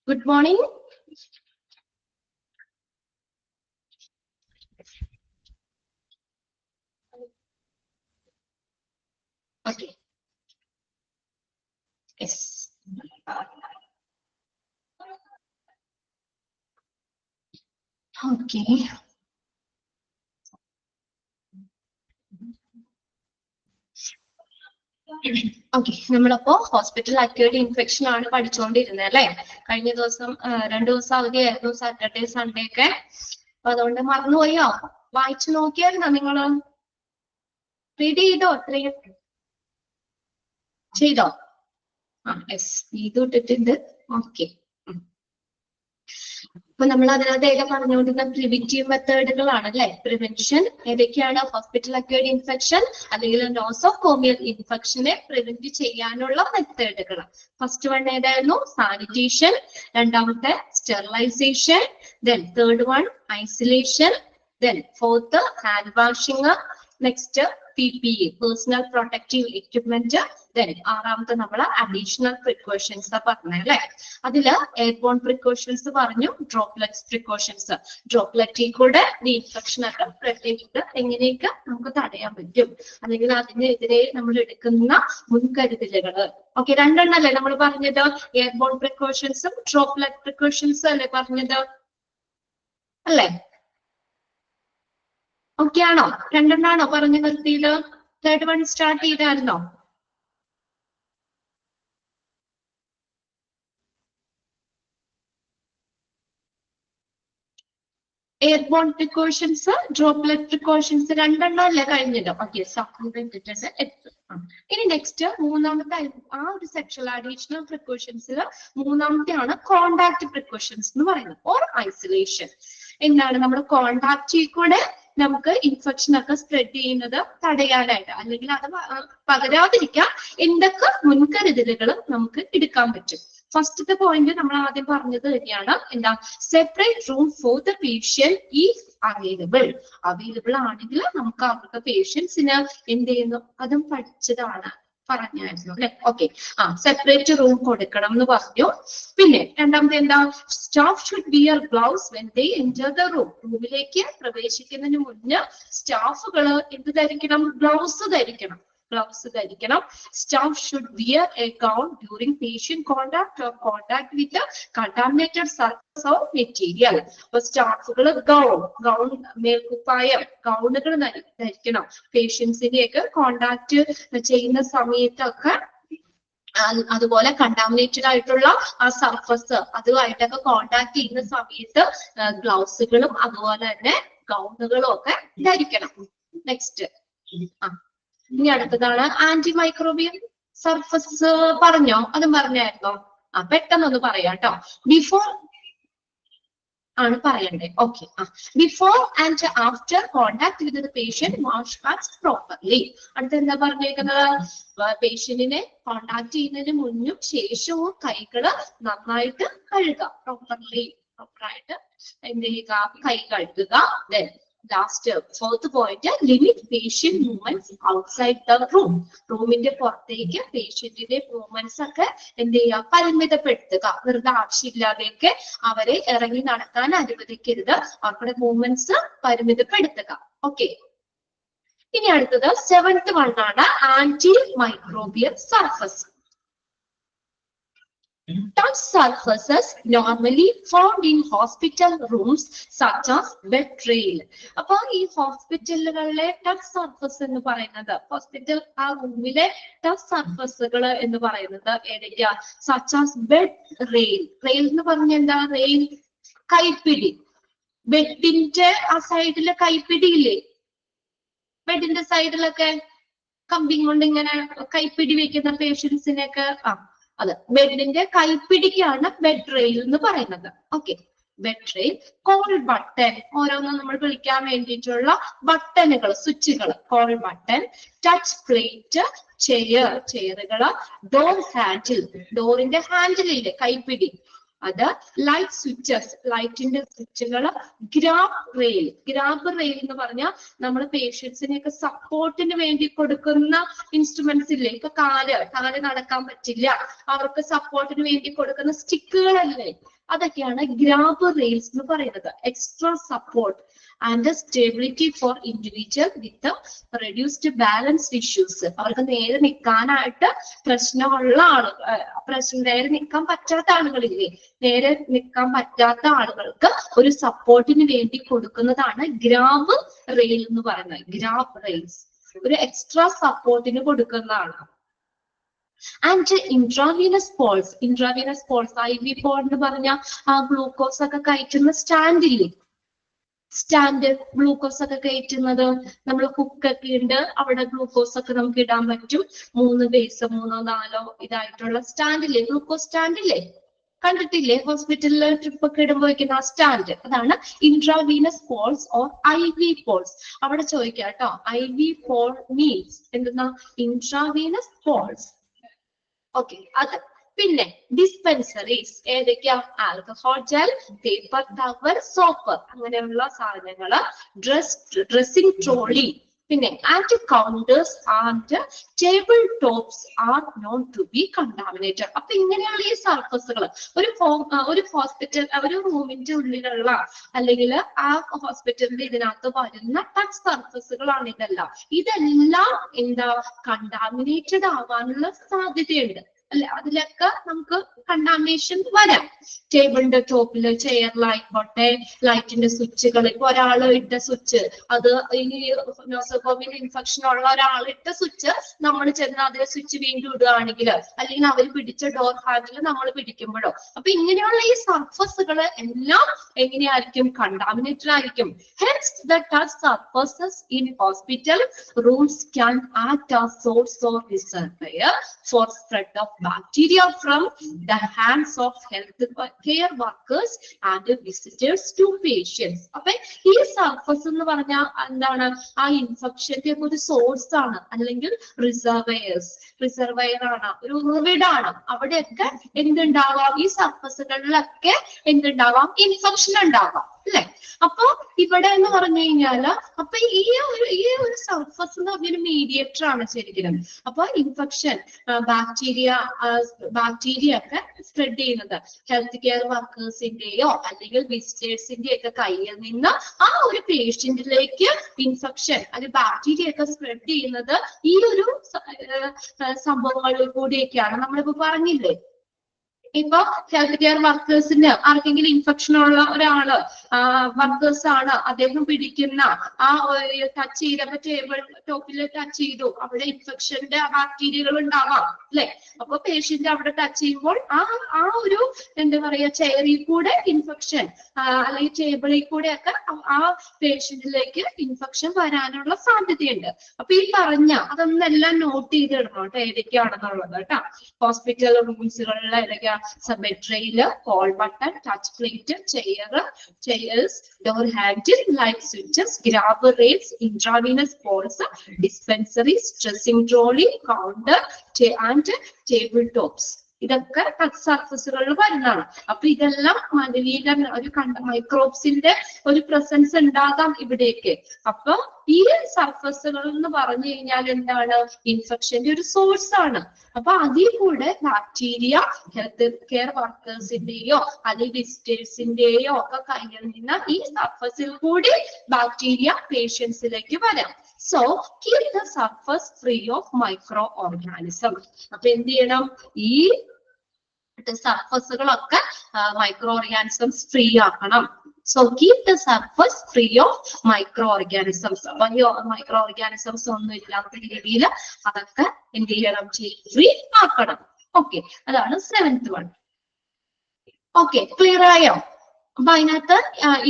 Good morning. Okay. Yes. Okay. Okay, നമ്മളപ്പോ hospital acquired infection ആണ് പഠിച്ചുകൊണ്ടിരുന്നത് അല്ലെ. കഴിഞ്ഞ ദിവസം 2 ദിവസം അവധിയായിരുന്നു, സാറ്റർഡേ സൺഡേ ഒക്കെ. അപ്പൊ അതുകൊണ്ട് മറന്നുപോയോ? വായിച്ചു നോക്കിയായിരുന്നോ നിങ്ങള്? റീഡ് ചെയ്തോ? ചെയ്തോ? യെസ്, ഇത് ഇട്ടിട്ടുണ്ട്. ഓക്കെ. അപ്പൊ നമ്മൾ അതിനകത്ത് ഏക പറഞ്ഞുകൊണ്ടിരുന്ന പ്രിവെന്റീവ് മെത്തേഡുകളാണ് അല്ലെ. പ്രിവെൻഷൻ ഏതൊക്കെയാണ്? ഹോസ്പിറ്റൽ അക്യൂർഡ് ഇൻഫെക്ഷൻ അല്ലെങ്കിൽ നോസോകോമിയൽ ഇൻഫെക്ഷനെ പ്രിവെന്റ് ചെയ്യാനുള്ള മെത്തേഡുകൾ. ഫസ്റ്റ് വൺ ഏതായിരുന്നു? സാനിറ്റേഷൻ. രണ്ടാമത്തെ sterilisation. Then third one isolation. Then fourth hand washing. Next PPE, personal protective equipment. Then ആറാമത്തെ നമ്മൾ അഡീഷണൽ പ്രിക്കോഷൻസ് പറഞ്ഞ അല്ലെ. അതില് എയർബോൺ പ്രിക്കോഷൻസ് പറഞ്ഞു, ഡ്രോപ്ലെറ്റ്സ് പ്രിക്കോഷൻസ്. ഡ്രോപ്ലെറ്റിൽ കൂടെ ഈ ഇൻഫെക്ഷൻ ഒക്കെ സ്പ്രെഡ് ചെയ്തിട്ട് എങ്ങനെയൊക്കെ നമുക്ക് തടയാൻ പറ്റും, അല്ലെങ്കിൽ അതിനെതിരെ നമ്മൾ എടുക്കുന്ന മുൻകരുതലുകൾ. ഓക്കെ, രണ്ടെണ്ണല്ലേ നമ്മൾ പറഞ്ഞത്? എയർബോൺ പ്രിക്കോഷൻസും ഡ്രോപ്ലെറ്റ് പ്രിക്കോഷൻസും അല്ലേ പറഞ്ഞത്? അല്ലേ? ഓക്കെ ആണോ? രണ്ടെണ്ണാണോ പറഞ്ഞു നിർത്തിയത്? തേർഡ് വൺ സ്റ്റാർട്ട് ചെയ്തായിരുന്നോ? എയർബോൺ പ്രിക്കോഷൻസ്, ഡ്രോപ്ലെറ്റ് പ്രിക്കോഷൻസ് രണ്ടെണ്ണം അല്ലേ കഴിഞ്ഞത്? ഓക്കെ, ഇനി നെക്സ്റ്റ് മൂന്നാമത്തെ ആ ഒരു സെക്ഷൽ അഡീഷണൽ പ്രിക്കോഷൻസിൽ മൂന്നാമത്തെ ആണ് കോണ്ടാക്ട് പ്രിക്കോഷൻസ് എന്ന് പറയുന്നത്, ഓർ ഐസൊലേഷൻ. എന്താണ്? നമ്മുടെ കോണ്ടാക്റ്റിൽ കൂടെ നമുക്ക് ഇൻഫെക്ഷൻ ഒക്കെ സ്പ്രെഡ് ചെയ്യുന്നത് തടയാനായിട്ട്, അല്ലെങ്കിൽ അത് പകരാതിരിക്കാൻ എന്തൊക്കെ മുൻകരുതലുകളും നമുക്ക് എടുക്കാൻ പറ്റും. ഫസ്റ്റത്തെ പോയിന്റ് നമ്മൾ ആദ്യം പറഞ്ഞത് തന്നെയാണ്. എന്താ? Separate room for the patient is available ആണെങ്കിൽ നമുക്ക് അവർക്ക് പേഷ്യൻസിന് എന്ത് ചെയ്യുന്നു അതും പഠിച്ചതാണ്, പറഞ്ഞായിരുന്നു അല്ലെ. ഓക്കെ, സെപ്പറേറ്റ് റൂം കൊടുക്കണം എന്ന് പറഞ്ഞു. പിന്നെ രണ്ടാമത്തെ എന്താ? Staff should wear gloves when they enter the room. റൂമിലേക്ക് പ്രവേശിക്കുന്നതിന് മുന്നേ സ്റ്റാഫുകള് എന്ത് ധരിക്കണം? ഗ്ലൗസ് ധരിക്കണം. Staff should wear a gown during patient contact or contact with a contaminated surface or material. അപ്പൊ സ്റ്റാഫുകൾ ഗൗൺ മേൽക്കുപ്പായം, ഗൗണുകൾ ധരിക്കണം. പേഷ്യൻസിനെയൊക്കെ കോണ്ടാക്ട് ചെയ്യുന്ന സമയത്തൊക്കെ, അതുപോലെ കണ്ടാമിനേറ്റഡ് ആയിട്ടുള്ള ആ സർഫസ് അതുമായിട്ടൊക്കെ കോണ്ടാക്ട് ചെയ്യുന്ന സമയത്ത് ഗ്ലൗസുകളും അതുപോലെ തന്നെ ഗൗണുകളും ഒക്കെ ധരിക്കണം. നെക്സ്റ്റ് ഇനി അടുത്തതാണ് ആന്റി മൈക്രോബിയൽ സർഫസ്. പറഞ്ഞോ? അതും പറഞ്ഞായിരുന്നോ? പെട്ടെന്നൊന്ന് പറയാം കേട്ടോ. ബിഫോർ ആണ് പറയണ്ടേ. Okay, before and after contact with the patient wash hands properly. അടുത്ത എന്താ പറഞ്ഞേക്കുന്നത്? പേഷ്യന്റിനെ കോണ്ടാക്ട് ചെയ്യുന്നതിന് മുന്നും ശേഷവും കൈകള് നന്നായിട്ട് കഴുകുക. പ്രോപ്പറായിട്ട് എന്ത് ചെയ്യുക? കൈ കഴുകുക. Then last fourth point, limit patient movements outside the room. റൂമിന്റെ പുറത്തേക്ക് പേഷ്യന്റിന്റെ മൂവ്മെന്റ്സ് ഒക്കെ എന്ത് ചെയ്യുക? പരിമിതപ്പെടുത്തുക. വെറുതെ ആവശ്യമില്ലാതെയൊക്കെ അവരെ ഇറങ്ങി നടക്കാൻ അനുവദിക്കരുത്. അവരുടെ മൂവ്മെന്റ്സ് പരിമിതപ്പെടുത്തുക. ഓക്കെ, ഇനി അടുത്തത് സെവൻത് വൺ ആണ് anti microbial surface. Touch surfaces normally found in hospital rooms such as bed rail. അപ്പൊ ഈ ഹോസ്പിറ്റലുകളിലെ ടച്ച് സർഫസ് എന്ന് പറയുന്നത്, ഹോസ്പിറ്റൽ ആ റൂമിലെ ടച്ച് സർഫസുകൾ എന്ന് പറയുന്നത് ഏതൊക്കെയാ? such as bed rail. Rail എന്ന് പറഞ്ഞ എന്താ? റെയിൽ കൈപ്പിടി. ബെഡിന്റെ ആ സൈഡിലെ കൈപ്പിടി ഇല്ലേ? ബെഡിന്റെ സൈഡിലൊക്കെ കമ്പി കൊണ്ട് ഇങ്ങനെ കൈപ്പിടി വെക്കുന്ന പേഷ്യൻസിനൊക്കെ അത് ബെഡിന്റെ കൈപ്പിടിക്കാണ് ബെഡ് റെയിൽ എന്ന് പറയുന്നത്. Okay, bed rail, call button, ഓരോന്നും നമ്മൾ വിളിക്കാൻ വേണ്ടിയിട്ടുള്ള ബട്ടണുകൾ, സ്വിച്ചുകൾ, കോൾ ബട്ടൺ, ടച്ച് പ്ലേറ്റ്, ചെയറുകള്, ഡോർ ഹാൻഡിൽ, ഡോറിന്റെ ഹാൻഡിലില്ലേ കൈപ്പിടി, അത് ലൈറ്റ് സ്വിച്ചസ്, ലൈറ്റിന്റെ സ്വിച്ചുകൾ, ഗ്രാബ് റെയിൽ എന്ന് പറഞ്ഞാൽ നമ്മൾ പേഷ്യൻസിനെയൊക്കെ സപ്പോർട്ടിന് വേണ്ടി കൊടുക്കുന്ന ഇൻസ്ട്രുമെന്റ്സ് ഇല്ലേ, ഇപ്പൊ കാല് നടക്കാൻ പറ്റില്ല, അവർക്ക് സപ്പോർട്ടിന് വേണ്ടി കൊടുക്കുന്ന സ്റ്റിക്കുകളല്ലേ, അതൊക്കെയാണ് ഗ്രാബ് റെയിൽസ് എന്ന് പറയുന്നത്. Extra support and stability for individual with reduced balance issues. അവർക്ക് നേരെ നിൽക്കാനായിട്ട് പ്രശ്നമുള്ള നേരെ നിൽക്കാൻ പറ്റാത്ത ആളുകളില്ലേ, നേരെ നിൽക്കാൻ പറ്റാത്ത ആളുകൾക്ക് ഒരു സപ്പോർട്ടിന് വേണ്ടി കൊടുക്കുന്നതാണ് ഗ്രാബ് റെയിൽ എന്ന് പറയുന്നത്. ഗ്രാബ് റെയിൽസ് ഒരു എക്സ്ട്രാ സപ്പോർട്ടിന് കൊടുക്കുന്നതാണ്. And intravenous poles, IV pole എന്ന് പറഞ്ഞാൽ ആ ഗ്ലൂക്കോസ് ഒക്കെ കയറ്റുന്ന സ്റ്റാൻഡില്ലേ, ഗ്ലൂക്കോസ് ഒക്കെ കയറ്റുന്നത്, നമ്മൾ കുക്കൊക്കെ ഉണ്ട്, അവിടെ ഗ്ലൂക്കോസ് ഒക്കെ നമുക്ക് ഇടാൻ പറ്റും. 3 ബേസ് 3 4 ഇതായിട്ടുള്ള സ്റ്റാൻഡില്ലേ, ഗ്ലൂക്കോസ് സ്റ്റാൻഡില്ലേ, കണ്ടിട്ടില്ലേ ഹോസ്പിറ്റലിൽ ട്രിപ്പ് ഒക്കെ ഇടുമ്പോൾ വയ്ക്കുന്ന ആ സ്റ്റാൻഡ്, അതാണ് intravenous poles or IV poles. അവിടെ ചോദിക്കാം കേട്ടോ, IV പോൾ മീൻസ് എന്തെന്നാ, ഇൻട്രാവീനസ് പോൾസ്. ഓക്കെ, അത് പിന്നെ ഡിസ്പെൻസറീസ് ഏതൊക്കെയാ, alcohol gel, paper towel, soap, അങ്ങനെയുള്ള സാധനങ്ങള്, ഡ്രസ്സിംഗ് ട്രോളി, പിന്നെ and counters and table tops are known to be contaminated. അപ്പൊ ഇങ്ങനെയുള്ള ഈ സർഫസുകൾ ഒരു ഹോസ്പിറ്റൽ, ഒരു റൂമിന്റെ ഉള്ളിലുള്ള അല്ലെങ്കിൽ ആ ഹോസ്പിറ്റലിന്റെ ഇതിനകത്ത് വരുന്ന ടച്ച് സർഫസുകളാണ് ഇതെല്ലാം എന്താ, കണ്ടാമിനേറ്റഡ് ആവാനുള്ള സാധ്യതയുണ്ട് അല്ലെ, അതിലൊക്കെ നമുക്ക് കണ്ടാമിനേഷൻ വരാം. ടേബിളിന്റെ ടോപ്പില്, ചെയറിലായിക്കോട്ടെ, ലൈറ്റിന്റെ സ്വിച്ചുകൾ, ഇപ്പൊ ഒരാൾ ഇട്ട സ്വിച്ച്, അത് ഇനി നോസോകോമിയൽ ഇൻഫെക്ഷൻ ഉള്ള ഒരാൾ ഇട്ട സ്വിച്ച് നമ്മൾ ചെന്ന് അതിലെ സ്വിച്ച് വീണ്ടും ഇടുകയാണെങ്കിൽ, അല്ലെങ്കിൽ അവർ പിടിച്ച ഡോർ ഹാൻഡിൽ നമ്മൾ പിടിക്കുമ്പോഴോ, അപ്പൊ ഇങ്ങനെയുള്ള ഈ സർഫസുകൾ എല്ലാം എങ്ങനെയായിരിക്കും, കണ്ടാമിനേറ്റഡ് ആയിരിക്കും. Hence the touch surfaces in hospital rooms can act as source or reservoir for spread of bacteria from the hands of health care workers and visitors to patients. അപ്പൊ ഈ surface എന്ന് പറഞ്ഞാൽ എന്താണ്, ആ ഇൻഫെക്ഷന്റെ ഒരു സോഴ്സ് ആണ്, അല്ലെങ്കിൽ റിസർവയർ ആണ്, ഒരു ഉറവിടാണ്. അവിടെയൊക്കെ എന്തുണ്ടാവാം, ഈ സർഫസുകളിലൊക്കെ എന്തുണ്ടാവാം, ഇൻഫെക്ഷൻ ഉണ്ടാവാം അല്ലെ. അപ്പൊ ഇവിടെ എന്ന് പറഞ്ഞു കഴിഞ്ഞാല്, അപ്പൊ ഈ ഒരു സർഫസ് എന്ന് പറഞ്ഞൊരു മീഡിയേറ്റർ ആണ് ശരിക്കും. അപ്പൊ ഇൻഫെക്ഷൻ, ബാക്ടീരിയ ഒക്കെ സ്പ്രെഡ് ചെയ്യുന്നത് ഹെൽത്ത് കെയർ വർക്കേഴ്സിന്റെയോ അല്ലെങ്കിൽ വിസിറ്റേഴ്സിന്റെ ഒക്കെ കയ്യിൽ നിന്ന് ആ ഒരു പേഷ്യന്റിലേക്ക് ഇൻഫെക്ഷൻ അല്ലെങ്കിൽ ബാക്ടീരിയ ഒക്കെ സ്പ്രെഡ് ചെയ്യുന്നത് ഈ ഒരു സംഭവങ്ങളിൽ കൂടിയൊക്കെയാണ്. നമ്മളിപ്പോ പറഞ്ഞില്ലേ, ഇപ്പൊ ഹെൽത്ത് കെയർ വർക്കേഴ്സിന് ആർക്കെങ്കിലും ഇൻഫെക്ഷൻ ഉള്ള ഒരാള് വർക്കേഴ്സ് ആണ്, അദ്ദേഹം പിടിക്കുന്ന ആ ടച്ച് ചെയ്തപ്പോ ടേബിൾ ടോപ്പിൽ ടച്ച് ചെയ്തു, അവിടെ ഇൻഫെക്ഷന്റെ ബാക്ടീരിയകൾ ഉണ്ടാവാം അല്ലെ. അപ്പൊ പേഷ്യന്റ് അവിടെ ടച്ച് ചെയ്യുമ്പോൾ ആ ഒരു എന്താ പറയാ, ചെയറിൽ കൂടെ ഇൻഫെക്ഷൻ അല്ലെങ്കിൽ ടേബിളിൽ കൂടെ ഒക്കെ ആ പേഷ്യന്റിലേക്ക് ഇൻഫെക്ഷൻ വരാനുള്ള സാധ്യതയുണ്ട്. അപ്പൊ ഈ പറഞ്ഞ അതൊന്നെല്ലാം നോട്ട് ചെയ്തിടണം കേട്ടോ, ഏതൊക്കെയാണെന്നുള്ളത് കേട്ടോ. ഹോസ്പിറ്റൽ റൂംസുകളിലെ ഏതൊക്കെയാ, സെമെട്രിയില് call button, touch plate, chairs, door handle, light switches, grab rails, intravenous poles, dispensaries, dressing trolley, counter and table tops, ഇതൊക്കെ ടച്ച് സർഫസുകളിൽ വരുന്നതാണ്. അപ്പൊ ഇതെല്ലാം മലിനീകരണ ഒരു മൈക്രോബ്സിന്റെ ഒരു പ്രസൻസ് ഉണ്ടാകാം ഇവിടേക്ക്. അപ്പൊ ഈ സർഫസുകൾ എന്ന് പറഞ്ഞു കഴിഞ്ഞാൽ എന്താണ്, ഇൻഫെക്ഷന്റെ ഒരു സോഴ്സ് ആണ്. അപ്പൊ അതിൽ കൂടെ ബാക്ടീരിയ ഹെൽത്ത് കെയർ വർക്കേഴ്സിന്റെയോ അല്ലെങ്കിൽ വിസിറ്റേഴ്സിന്റെയോ ഒക്കെ കയ്യിൽ നിന്ന് ഈ സർഫസിൽ കൂടി ബാക്ടീരിയ പേഷ്യൻസിലേക്ക് വരാം. So keep the surface free of micro organism. അപ്പൊ എന്ത് ചെയ്യണം, ഈ സർഫസുകളൊക്കെ മൈക്രോ ഓർഗാനിസംസ് ഫ്രീ ആക്കണം. So keep the surface free of microorganisms. അപ്പൊ ഈ മൈക്രോ ഓർഗാനിസംസ് ഒന്നും ഇല്ലാത്ത രീതിയിൽ അതൊക്കെ എന്ത് ചെയ്യണം, ഫ്രീ ആക്കണം. ഓക്കെ, അതാണ് 7th വൺ. ഓക്കെ, ക്ലിയർ ആയോ? അപ്പൊ അതിനകത്ത്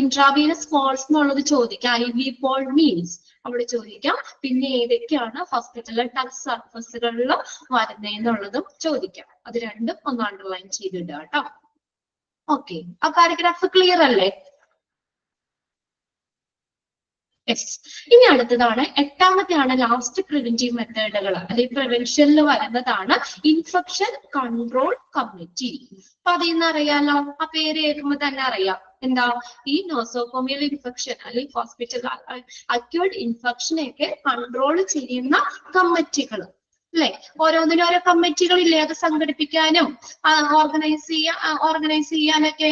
ഇൻട്രാവീനസ് പോൾസ് എന്നുള്ളത് ചോദിക്കാം, IV പോൾ മീൻസ് അവിടെ ചോദിക്കാം. പിന്നെ ഏതൊക്കെയാണ് ഹോസ്പിറ്റലിലെ ടച്ച് സർഫസുകളിൽ വരുന്നതെന്നുള്ളതും ചോദിക്കാം. അത് രണ്ടും ഒന്ന് അണ്ടർലൈൻ ചെയ്തിടുക കേട്ടോ. ഓക്കെ, ആ പാരഗ്രാഫ് ക്ലിയർ അല്ലേ? യെസ്. ഇനി അടുത്തതാണ് എട്ടാമത്തെയാണ് ലാസ്റ്റ് പ്രിവെന്റീവ് മെത്തേഡുകൾ അല്ലെങ്കിൽ പ്രിവെൻഷനിൽ വരുന്നതാണ് ഇൻഫെക്ഷൻ കൺട്രോൾ കമ്മിറ്റി. അപ്പൊ അതിൽ നിന്ന് അറിയാലോ, ആ പേര് കേൾക്കുമ്പോൾ തന്നെ അറിയാം എന്താ, ഈ നോസോകോമിയൽ ഇൻഫെക്ഷൻ അല്ലെങ്കിൽ ഹോസ്പിറ്റൽ അക്യൂട്ട് ഇൻഫെക്ഷനെയൊക്കെ കൺട്രോൾ ചെയ്യുന്ന കമ്മിറ്റികൾ അല്ലെ. ഓരോന്നിനും ഓരോ കമ്മിറ്റികളില്ലേ, അത് സംഘടിപ്പിക്കാനും ഓർഗനൈസ് ചെയ്യാനൊക്കെ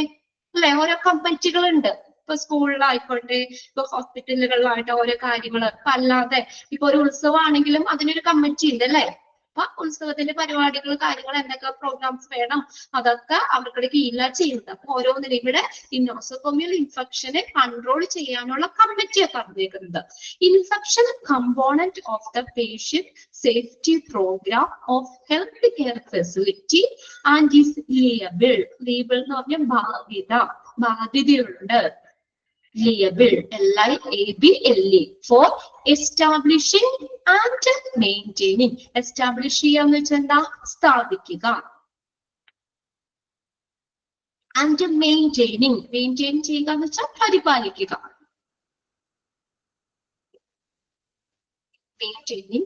അല്ലെ ഓരോ കമ്മിറ്റികളുണ്ട്. ഇപ്പൊ സ്കൂളിലായിക്കോട്ടെ, ഇപ്പൊ ഹോസ്പിറ്റലുകളിലായിട്ട് ഓരോ കാര്യങ്ങള്, ഇപ്പൊ അല്ലാതെ ഇപ്പൊ ഒരു ഉത്സവമാണെങ്കിലും അതിനൊരു കമ്മിറ്റി ഉണ്ട് അല്ലെ. അപ്പൊ ഉത്സവത്തിന്റെ പരിപാടികൾ, കാര്യങ്ങൾ, എന്തൊക്കെ പ്രോഗ്രാംസ് വേണം, അതൊക്കെ അവരുടെ കീഴിലാണ് ചെയ്യുന്നത്. അപ്പൊ ഓരോന്നിനും ഇവിടെ ഈ നോസോകോമിയൽ ഇൻഫെക്ഷനെ കൺട്രോൾ ചെയ്യാനുള്ള കമ്മിറ്റിയാണ് പറഞ്ഞേക്കുന്നത്. Infection component of the patient safety programme of health care facility and is liable. Liable എന്ന് പറഞ്ഞാൽ ബാധ്യതയുണ്ട്. Liable, L-I-A-B-L-E, for establishing and maintaining. Establish ചെയ്യാന്ന് വെച്ചാൽ എന്താ, സ്ഥാപിക്കുക. And maintaining, maintain ചെയ്യുക എന്ന് വെച്ചാൽ പരിപാലിക്കുക. Maintaining.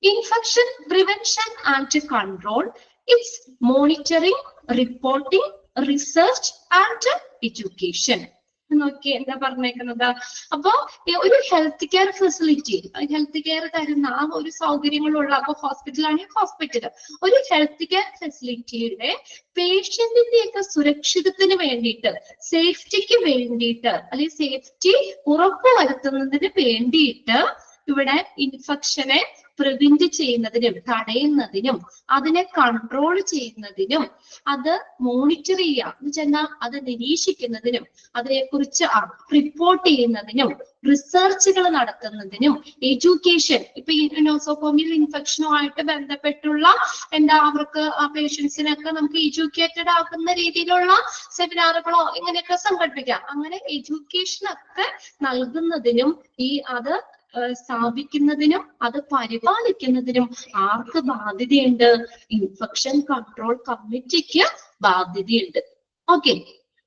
Infection prevention and control, it's monitoring, reporting, research and education. നോക്കി എന്താ പറഞ്ഞേക്കുന്നത്. അപ്പൊ ഒരു health care facility, health care തരുന്ന ആ ഒരു സൗകര്യങ്ങളുള്ള, അപ്പൊ ഹോസ്പിറ്റലാണെങ്കിൽ ഹോസ്പിറ്റൽ, ഒരു ഹെൽത്ത് കെയർ ഫെസിലിറ്റിയുടെ പേഷ്യന്റിന്റെ ഒക്കെ സുരക്ഷിതത്തിന് വേണ്ടിയിട്ട്, സേഫ്റ്റിക്ക് വേണ്ടിയിട്ട്, അല്ലെങ്കിൽ സേഫ്റ്റി ഉറപ്പുവരുത്തുന്നതിന് വേണ്ടിയിട്ട് ഇവിടെ ഇൻഫെക്ഷനെ പ്രിവെന്റ് ചെയ്യുന്നതിനും തടയുന്നതിനും അതിനെ കൺട്രോൾ ചെയ്യുന്നതിനും അത് മോണിറ്റർ ചെയ്യുക എന്ന് വെച്ചാൽ അത് നിരീക്ഷിക്കുന്നതിനും അതിനെക്കുറിച്ച് റിപ്പോർട്ട് ചെയ്യുന്നതിനും റിസർച്ചുകൾ നടത്തുന്നതിനും എഡ്യൂക്കേഷൻ, ഇപ്പൊ ഈ നോസോകോമിയൽ ഇൻഫെക്ഷനുമായിട്ട് ബന്ധപ്പെട്ടുള്ള എന്താ അവർക്ക് ആ പേഷ്യൻസിനൊക്കെ നമുക്ക് എഡ്യൂക്കേറ്റഡ് ആക്കുന്ന രീതിയിലുള്ള സെമിനാറുകളോ ഇങ്ങനെയൊക്കെ സംഘടിപ്പിക്കാം. അങ്ങനെ എഡ്യൂക്കേഷൻ ഒക്കെ നൽകുന്നതിനും അത് സ്ഥാപിക്കുന്നതിനും അത് പരിപാലിക്കുന്നതിനും ആർക്ക് ബാധ്യതയുണ്ട്? ഇൻഫെക്ഷൻ കൺട്രോൾ കമ്മിറ്റിക്ക് ബാധ്യതയുണ്ട്. ഓക്കെ,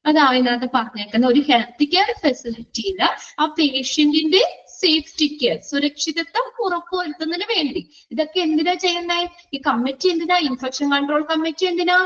അതാണ് ഇതിനകത്ത് പറഞ്ഞേക്കുന്ന ഒരു ഹെൽത്ത് കെയർ ഫെസിലിറ്റിയില് ആ പേഷ്യന്റിന്റെ സേഫ്റ്റിക്ക്, സുരക്ഷിതത്വം ഉറപ്പുവരുത്തുന്നതിന് വേണ്ടി ഇതൊക്കെ എന്തിനാ ചെയ്യുന്നത്? ഈ കമ്മിറ്റി എന്തിനാ? ഇൻഫെക്ഷൻ കൺട്രോൾ കമ്മിറ്റി എന്തിനാ?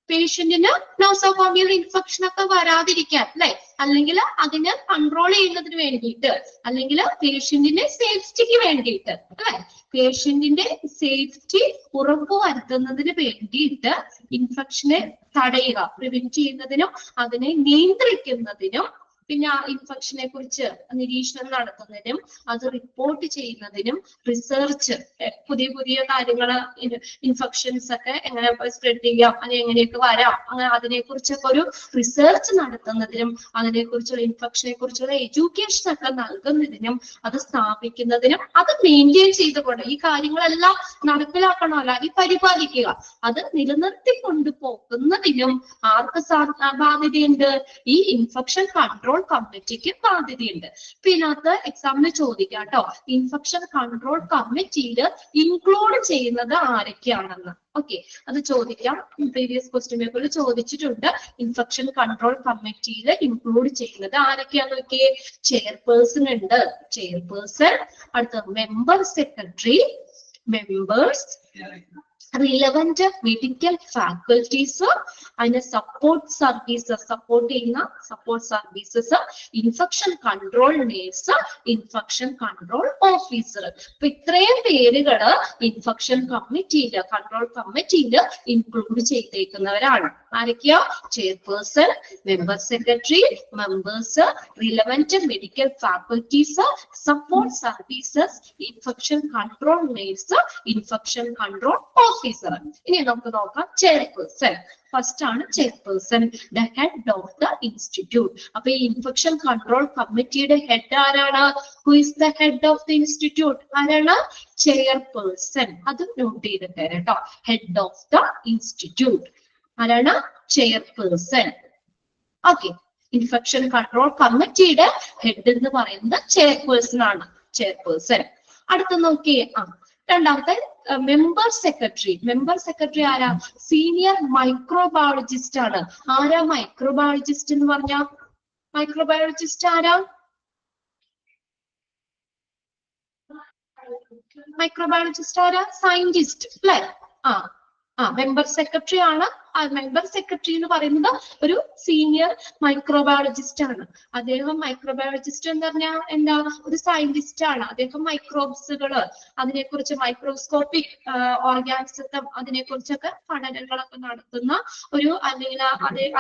പേഷ്യന്റിന് നോസോകോമിയൽ ഇൻഫെക്ഷൻ ഒക്കെ വരാതിരിക്കാൻ അല്ലെ, അല്ലെങ്കിൽ അതിനെ കൺട്രോൾ ചെയ്യുന്നതിന് വേണ്ടിയിട്ട്, അല്ലെങ്കിൽ പേഷ്യന്റിന്റെ സേഫ്റ്റിക്ക് വേണ്ടിയിട്ട് അല്ലെ, പേഷ്യന്റിന്റെ സേഫ്റ്റി ഉറപ്പുവരുത്തുന്നതിന് വേണ്ടിയിട്ട് ഇൻഫെക്ഷനെ തടയുക, പ്രിവെന്റ് ചെയ്യുന്നതിനും അതിനെ നിയന്ത്രിക്കുന്നതിനും പിന്നെ ആ ഇൻഫെക്ഷനെ കുറിച്ച് നിരീക്ഷണം നടത്തുന്നതിനും അത് റിപ്പോർട്ട് ചെയ്യുന്നതിനും റിസർച്ച്, പുതിയ പുതിയ കാര്യങ്ങൾ, ഇൻഫെക്ഷൻസ് ഒക്കെ എങ്ങനെ സ്പ്രെഡ് ചെയ്യാം, അത് എങ്ങനെയൊക്കെ വരാം, അങ്ങനെ അതിനെക്കുറിച്ചൊക്കെ ഒരു റിസർച്ച് നടത്തുന്നതിനും അതിനെക്കുറിച്ചുള്ള ഇൻഫെക്ഷനെ കുറിച്ചുള്ള എഡ്യൂക്കേഷൻ ഒക്കെ നൽകുന്നതിനും അത് സ്ഥാപിക്കുന്നതിനും അത് മെയിൻറ്റെയിൻ ചെയ്തുകൊണ്ട് ഈ കാര്യങ്ങളെല്ലാം നടപ്പിലാക്കണമല്ലോ, ഈ പരിപാലിക്കുക, അത് നിലനിർത്തി കൊണ്ടുപോകുന്നതിനും ആർക്ക് ബാധ്യതയുണ്ട്? ഈ ഇൻഫെക്ഷൻ കൺട്രോൾ കമ്മിറ്റിക്ക് ബാധ്യതയുണ്ട്. പിന്നെ എക്സാമിന് ചോദിക്കാം കേട്ടോ, ഇൻഫെക്ഷൻ കൺട്രോൾ കമ്മിറ്റിയിൽ ഇൻക്ലൂഡ് ചെയ്യുന്നത് ആരൊക്കെയാണെന്ന്. ഓക്കെ, അത് ചോദിക്കാം. പ്രീവിയസ് ക്വസ്റ്റ്യൻ പേപ്പറിൽ ചോദിച്ചിട്ടുണ്ട്. ഇൻഫെക്ഷൻ കൺട്രോൾ കമ്മിറ്റിയിൽ ഇൻക്ലൂഡ് ചെയ്യുന്നത് ആരൊക്കെയാന്ന് നോക്കിയേ. ചെയർപേഴ്സൺ ഉണ്ട്, ചെയർപേഴ്സൺ, അടുത്ത member secretary, members, relevant medical faculties, and support services, support services, infection control nurse, infection control officer. ഇപ്പൊ ഇത്രയും പേരുകള് ഇൻഫെക്ഷൻ കമ്മിറ്റിയില്, കൺട്രോൾ കമ്മിറ്റിയില് ഇൻക്ലൂഡ് ചെയ്തേക്കുന്നവരാണ്. ആരൊക്കെയാ? Chairperson, member secretary, members, relevant medical faculties, support services, infection control nurse, infection control officer. ഇനി നമുക്ക് നോക്കാം chairperson. First ആണ് chairperson, the head of the institute. അപ്പൊ ഈ ഇൻഫെക്ഷൻ കൺട്രോൾ കമ്മിറ്റിയുടെ ഹെഡ് ആരാണ്? Who is the head of the institute? ആരാണ്? Chairperson. അത് നോട്ട് ചെയ്തിട്ട് കേട്ടോ. ഹെഡ് ഓഫ് ദ ഇൻസ്റ്റിറ്റ്യൂട്ട് ആരാണ്? ചെയർപേഴ്സൺ. ഓക്കെ, ഇൻഫെക്ഷൻ കൺട്രോൾ കമ്മിറ്റിയുടെ ഹെഡ് എന്ന് പറയുന്നത് ചെയർപേഴ്സൺ ആണ്, ചെയർപേഴ്സൺ. അടുത്ത നോക്കിയേ, രണ്ടാമത്തെ മെമ്പർ സെക്രട്ടറി. മെമ്പർ സെക്രട്ടറി ആരാ? സീനിയർ മൈക്രോബയോളജിസ്റ്റ് ആണ്. ആരാ മൈക്രോബയോളജിസ്റ്റ് എന്ന് പറഞ്ഞ? മൈക്രോബയോളജിസ്റ്റ് ആരാ? മൈക്രോബയോളജിസ്റ്റ് ആരാ? സയന്റിസ്റ്റ് അല്ലെ? മെമ്പർ സെക്രട്ടറി ആണ്. മെമ്പർ സെക്രട്ടറി എന്ന് പറയുന്നത് ഒരു സീനിയർ മൈക്രോബയോളജിസ്റ്റ് ആണ്. അദ്ദേഹം മൈക്രോബയോളജിസ്റ്റ് എന്ന് പറഞ്ഞാൽ എന്താ? ഒരു സയന്റിസ്റ്റ് ആണ്. അദ്ദേഹം മൈക്രോബ്സുകള്, അതിനെക്കുറിച്ച് മൈക്രോസ്കോപ്പിക് ഓർഗാനിസം, അതിനെക്കുറിച്ചൊക്കെ പഠനങ്ങളൊക്കെ നടത്തുന്ന ഒരു, അല്ലെങ്കിൽ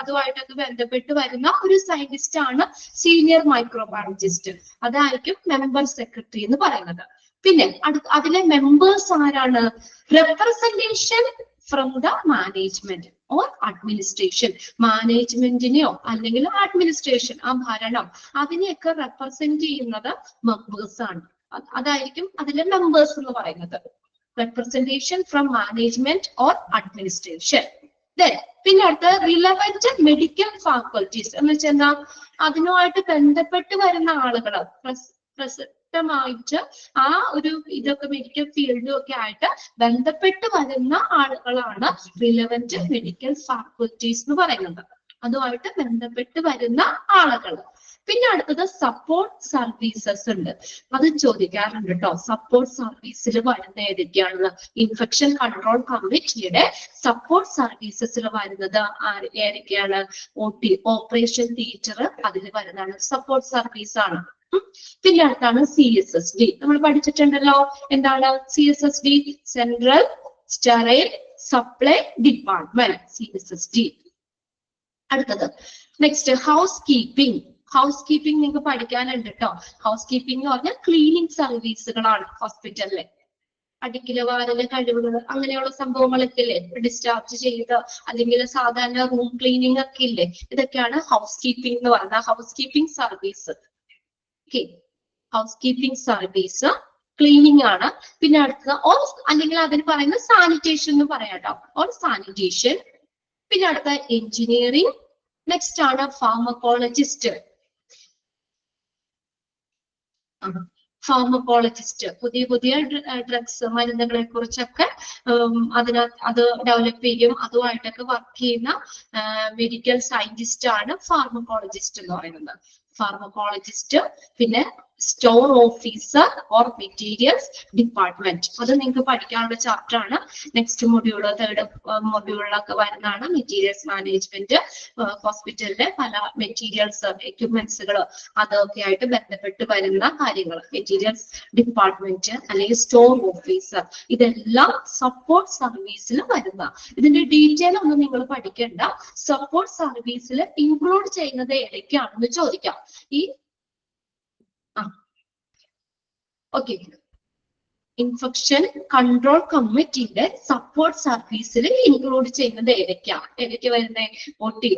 അതുമായിട്ടൊക്കെ ബന്ധപ്പെട്ട് വരുന്ന ഒരു സയന്റിസ്റ്റ് ആണ് സീനിയർ മൈക്രോബയോളജിസ്റ്റ്. അതായിരിക്കും മെമ്പർ സെക്രട്ടറി എന്ന് പറയുന്നത്. പിന്നെ അതിലെ മെമ്പേഴ്സ് ആരാണ്? Representation from the management or administration. മാനേജ്മെന്റിനെയോ അല്ലെങ്കിൽ അഡ്മിനിസ്ട്രേഷൻ, ആ ഭരണം, അതിനെയൊക്കെ റെപ്രസെന്റ് ചെയ്യുന്നത് മെമ്പേഴ്സ് ആണ്. അതായിരിക്കും അതിലെ മെമ്പേഴ്സ് എന്ന് പറയുന്നത്. Representation from management or administration. പിന്നെ അടുത്ത റിലവന്റ് മെഡിക്കൽ ഫാക്കൽറ്റീസ് എന്ന് വെച്ചാൽ എന്താ? അതിനുമായിട്ട് ബന്ധപ്പെട്ട് വരുന്ന ആളുകൾ, പ്രസക്തമായിട്ട് ആ ഒരു ഇതൊക്കെ മെഡിക്കൽ ഫീൽഡും ഒക്കെ ആയിട്ട് ബന്ധപ്പെട്ട് വരുന്ന ആളുകളാണ് റിലവന്റ് മെഡിക്കൽ ഫാക്കൽറ്റീസ് എന്ന് പറയുന്നത്. അതുമായിട്ട് ബന്ധപ്പെട്ട് വരുന്ന ആളുകൾ. പിന്നെ അടുത്തത് സപ്പോർട്ട് സർവീസസ് ഉണ്ട്. അത് ചോദിക്കാറുണ്ട് കേട്ടോ. സപ്പോർട്ട് സർവീസിൽ വരുന്ന ഏതൊക്കെയാണെന്ന്? ഇൻഫെക്ഷൻ കൺട്രോൾ കമ്മിറ്റിയുടെ സപ്പോർട്ട് സർവീസസിൽ വരുന്നത് ഏതൊക്കെയാണ്? ഓപ്പറേഷൻ തിയേറ്റർ അതിൽ വരുന്നതാണ്, സപ്പോർട്ട് സർവീസ് ആണ്. പിന്നെ അടുത്താണ് CSSD. നമ്മൾ പഠിച്ചിട്ടുണ്ടല്ലോ. എന്താണ് CSSD? Central sterile supply department, CSSD. അടുത്തത് next house keeping. House keeping നിങ്ങൾക്ക് പഠിക്കാനുണ്ട് കേട്ടോ. ഹൗസ് കീപ്പിംഗ് എന്ന് പറഞ്ഞാൽ ക്ലീനിങ് സർവീസുകളാണ് ഹോസ്പിറ്റലിലെ. അടിക്കല്, വാരല്, കഴിവുകൾ, അങ്ങനെയുള്ള സംഭവങ്ങളൊക്കെ ഇല്ലേ? ഡിസ്ചാർജ് ചെയ്ത് അല്ലെങ്കിൽ സാധാരണ റൂം ക്ലീനിങ് ഒക്കെ ഇല്ലേ? ഇതൊക്കെയാണ് ഹൗസ് കീപ്പിംഗ് എന്ന് പറയുന്നത്. House keeping service, house keeping service cleaning ആണ്. പിന്നെ അടുത്തത് അല്ലെങ്കിൽ അതിന് പറയുന്ന സാനിറ്റേഷൻ എന്ന് പറയാം കേട്ടോ. Or sanitation. പിന്നെ അടുത്ത എഞ്ചിനീയറിംഗ്. നെക്സ്റ്റ് ആണ് ഫാർമക്കോളജിസ്റ്റ്. ഫാർമക്കോളജിസ്റ്റ് പുതിയ പുതിയ ഡ്രഗ്സ്, മരുന്നുകളെ കുറിച്ചൊക്കെ അത് ഡെവലപ്പ് ചെയ്യും, അതുമായിട്ടൊക്കെ വർക്ക് ചെയ്യുന്ന മെഡിക്കൽ സയന്റിസ്റ്റ് ആണ് ഫാർമക്കോളജിസ്റ്റ് എന്ന് പറയുന്നത്. ഫാർമക്കോളജിസ്റ്റ്. പിന്നെ store officer or materials department. അത് നിങ്ങൾക്ക് പഠിക്കാനുള്ള ചാപ്റ്റർ ആണ്. നെക്സ്റ്റ് മൊഡ്യൂൾ, തേർഡ് മൊഡ്യൂളിലൊക്കെ വരുന്നതാണ് മെറ്റീരിയൽസ് മാനേജ്മെന്റ്. ഹോസ്പിറ്റലിലെ പല മെറ്റീരിയൽസ്, എക്യുപ്മെന്റ്സുകൾ, അതൊക്കെ ആയിട്ട് ബന്ധപ്പെട്ട് വരുന്ന കാര്യങ്ങൾ. മെറ്റീരിയൽസ് ഡിപ്പാർട്ട്മെന്റ് അല്ലെങ്കിൽ സ്റ്റോർ ഓഫീസർ, ഇതെല്ലാം സപ്പോർട്ട് സർവീസിൽ വരുന്ന. ഇതിന്റെ ഡീറ്റെയിൽ ഒന്നും നിങ്ങൾ പഠിക്കേണ്ട. സപ്പോർട്ട് സർവീസിൽ ഇൻക്ലൂഡ് ചെയ്യുന്നത് ഏതൊക്കെയാണെന്ന് ചോദിക്കാം. ഓക്കെ, ഇൻഫെക്ഷൻ കൺട്രോൾ കമ്മിറ്റിയുടെ സപ്പോർട്ട് സർവീസിൽ ഇൻക്ലൂഡ് ചെയ്യുന്നത് ഏതൊക്കെ വരുന്നത്?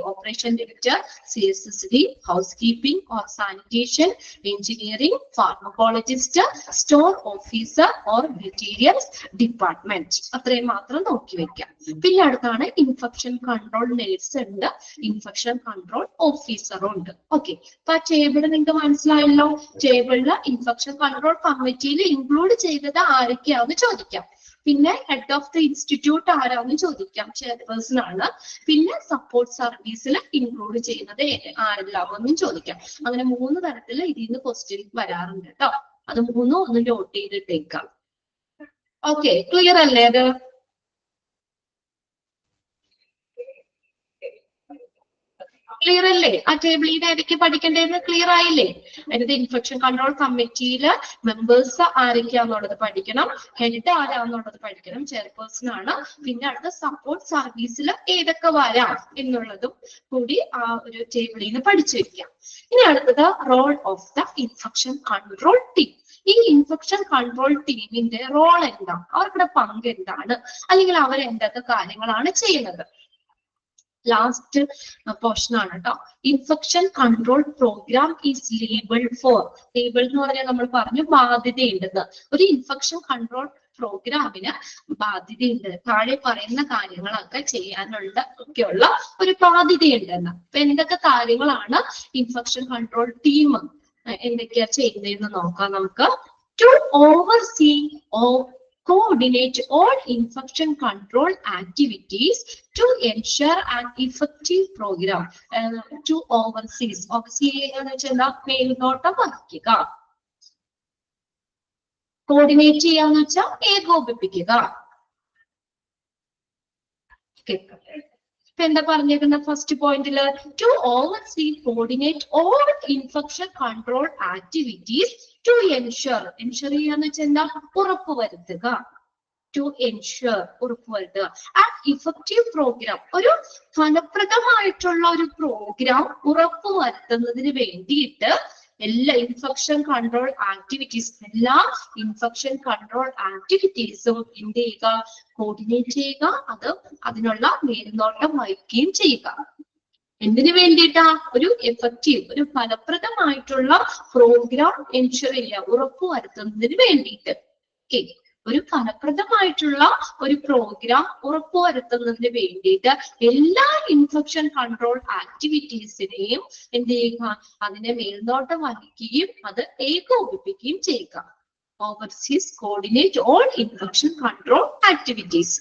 Operation theatre, CSSD, house keeping or sanitation, engineering, pharmacologist, store officer or materials department. അത്രയും മാത്രം നോക്കി വെക്കാം. പിന്നെ അടുത്താണ് ഇൻഫെക്ഷൻ കൺട്രോൾ നേഴ്സ് ഉണ്ട്, ഇൻഫെക്ഷൻ കൺട്രോൾ ഓഫീസറും ഉണ്ട്. ഓക്കെ, അപ്പൊ ആ ടേബിൾ നിങ്ങൾക്ക് മനസ്സിലായല്ലോ. ടേബിളില് ഇൻഫെക്ഷൻ കൺട്രോൾ കമ്മിറ്റിയിൽ ഇൻക്ലൂഡ് ചെയ്തത് ആരൊക്കെയാന്ന് ചോദിക്കാം. പിന്നെ ഹെഡ് ഓഫ് ദി ഇൻസ്റ്റിറ്റ്യൂട്ട് ആരാന്ന് ചോദിക്കാം, ചെയർപേഴ്സൺ ആണ്. പിന്നെ സപ്പോർട്ട് സർവീസിൽ ഇൻക്ലൂഡ് ചെയ്യുന്നത് ആരെല്ലാമെന്നും ചോദിക്കാം. അങ്ങനെ 3 തരത്തിൽ ഇതിൽ നിന്ന് ക്വസ്റ്റ്യൻ വരാറുണ്ട് കേട്ടോ. അത് 3 ഒന്ന് നോട്ട് ചെയ്തിട്ടേക്കാം. ഓക്കെ, ക്ലിയർ അല്ലേ അത്? ക്ലിയർ അല്ലേ? ആ ടേബിളിൽ ഏതൊക്കെ പഠിക്കേണ്ടതെന്ന് ക്ലിയർ ആയില്ലേ? അതിന്റെ ഇൻഫെക്ഷൻ കൺട്രോൾ കമ്മിറ്റിയില് മെമ്പേഴ്സ് ആരൊക്കെയാന്നുള്ളത് പഠിക്കണം, ഹെഡ് ആരാന്നുള്ളത് പഠിക്കണം, ചെയർപേഴ്സൺ ആണ്. പിന്നെ അടുത്ത സപ്പോർട്ട് സർവീസിൽ ഏതൊക്കെ വരാം എന്നുള്ളതും കൂടി ആ ഒരു ടേബിളിൽ നിന്ന് പഠിച്ചു വെക്കാം. ഇനി അടുത്തത് role of the infection control team. ഈ ഇൻഫെക്ഷൻ കൺട്രോൾ ടീമിന്റെ റോൾ എന്താണ്? അവരുടെ പങ്ക് എന്താണ്? അല്ലെങ്കിൽ അവർ എന്തൊക്കെ കാര്യങ്ങളാണ് ചെയ്യുന്നത്? ലാസ്റ്റ് പോർഷൻ ആണ് കേട്ടോ. Infection control programme is liable for. Liable എന്ന് പറഞ്ഞാൽ നമ്മൾ പറഞ്ഞു ബാധ്യതയുണ്ടെന്ന്. ഒരു ഇൻഫെക്ഷൻ കൺട്രോൾ പ്രോഗ്രാമിന് ബാധ്യതയുണ്ട്, താഴെ പറയുന്ന കാര്യങ്ങളൊക്കെ ചെയ്യാനുള്ള ഒക്കെയുള്ള ഒരു ബാധ്യതയുണ്ടെന്ന്. അപ്പൊ എന്തൊക്കെ കാര്യങ്ങളാണ് ഇൻഫെക്ഷൻ കൺട്രോൾ ടീം എന്തൊക്കെയാ ചെയ്യുന്നതെന്ന് നോക്കാം നമുക്ക്. To oversee coordinate all infection control activities to ensure an effective program. To oversee എന്ന് വെച്ചാൽ മേൽനോട്ടം വഹിക്കുക. കോർഡിനേറ്റ് ചെയ്യാന്ന് വെച്ചാൽ ഏകോപിപ്പിക്കുക. ഇപ്പൊ എന്താ പറഞ്ഞേക്കുന്ന ഫസ്റ്റ് പോയിന്റില് to oversee coordinate all infection control activities to ensure. Ensure ചെയ്യാന്ന് വെച്ചാൽ എന്താ? ഉറപ്പുവരുത്തുക. ടു എൻഷുർ ഉറപ്പുവരുത്തുക. ആൻഡ് ഇഫക്റ്റീവ് പ്രോഗ്രാം, ഒരു ഫലപ്രദമായിട്ടുള്ള ഒരു പ്രോഗ്രാം ഉറപ്പുവരുത്തുന്നതിന് വേണ്ടിയിട്ട് എല്ലാ ഇൻഫെക്ഷൻ കൺട്രോൾ ആക്ടിവിറ്റീസ്, എല്ലാ ഇൻഫെക്ഷൻ കൺട്രോൾ ആക്ടിവിറ്റീസും എന്ത് ചെയ്യുക? കോർഡിനേറ്റ് ചെയ്യുക. അത് അതിനുള്ള മേൽനോട്ടം വഹിക്കുകയും ചെയ്യുക. എന്തിനു വേണ്ടിയിട്ടാ? ഒരു എഫക്റ്റീവ്, ഒരു ഫലപ്രദമായിട്ടുള്ള പ്രോഗ്രാം എൻഷുർ ചെയ്യുക, ഉറപ്പുവരുത്തുന്നതിന് വേണ്ടിയിട്ട്. ഒരു ഫലപ്രദമായിട്ടുള്ള ഒരു പ്രോഗ്രാം ഉറപ്പുവരുത്തുന്നതിന് വേണ്ടിയിട്ട് എല്ലാ ഇൻഫെക്ഷൻ കൺട്രോൾ ആക്ടിവിറ്റീസിനെയും എന്ത് ചെയ്യുക? അതിനെ മേൽനോട്ടം വഹിക്കുകയും അത് ഏകോപിപ്പിക്കുകയും ചെയ്യുക. Oversees coordinate all infection control activities.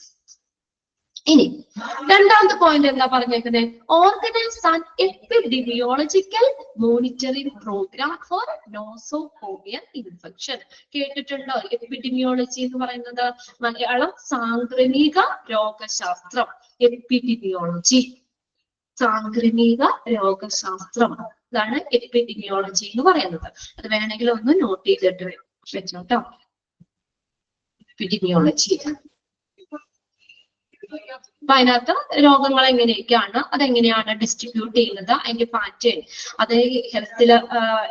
ഇനി രണ്ടാമത്തെ പോയിന്റ് എന്താ പറഞ്ഞേക്കുന്നത്? Organise an epidemiological monitoring programme for nosocomial infection. കേട്ടിട്ടുണ്ടോ? എപ്പിഡെമിയോളജി എന്ന് പറയുന്നത് മലയാളം സാംക്രമിക രോഗശാസ്ത്രം. എപ്പിഡെമിയോളജി, സാംക്രമിക രോഗശാസ്ത്രം, ഇതാണ് എപ്പിഡെമിയോളജി എന്ന് പറയുന്നത്. അത് വേണമെങ്കിൽ ഒന്ന് നോട്ട് ചെയ്തിട്ട് വെച്ചോട്ടോ. എപ്പിഡെമിയോളജി. അപ്പൊ അതിനകത്ത് രോഗങ്ങൾ എങ്ങനെയൊക്കെയാണ്, അതെങ്ങനെയാണ് ഡിസ്ട്രിബ്യൂട്ട് ചെയ്യുന്നത്, അതിന്റെ പാറ്റേൺ, അത് ഹെൽത്തില്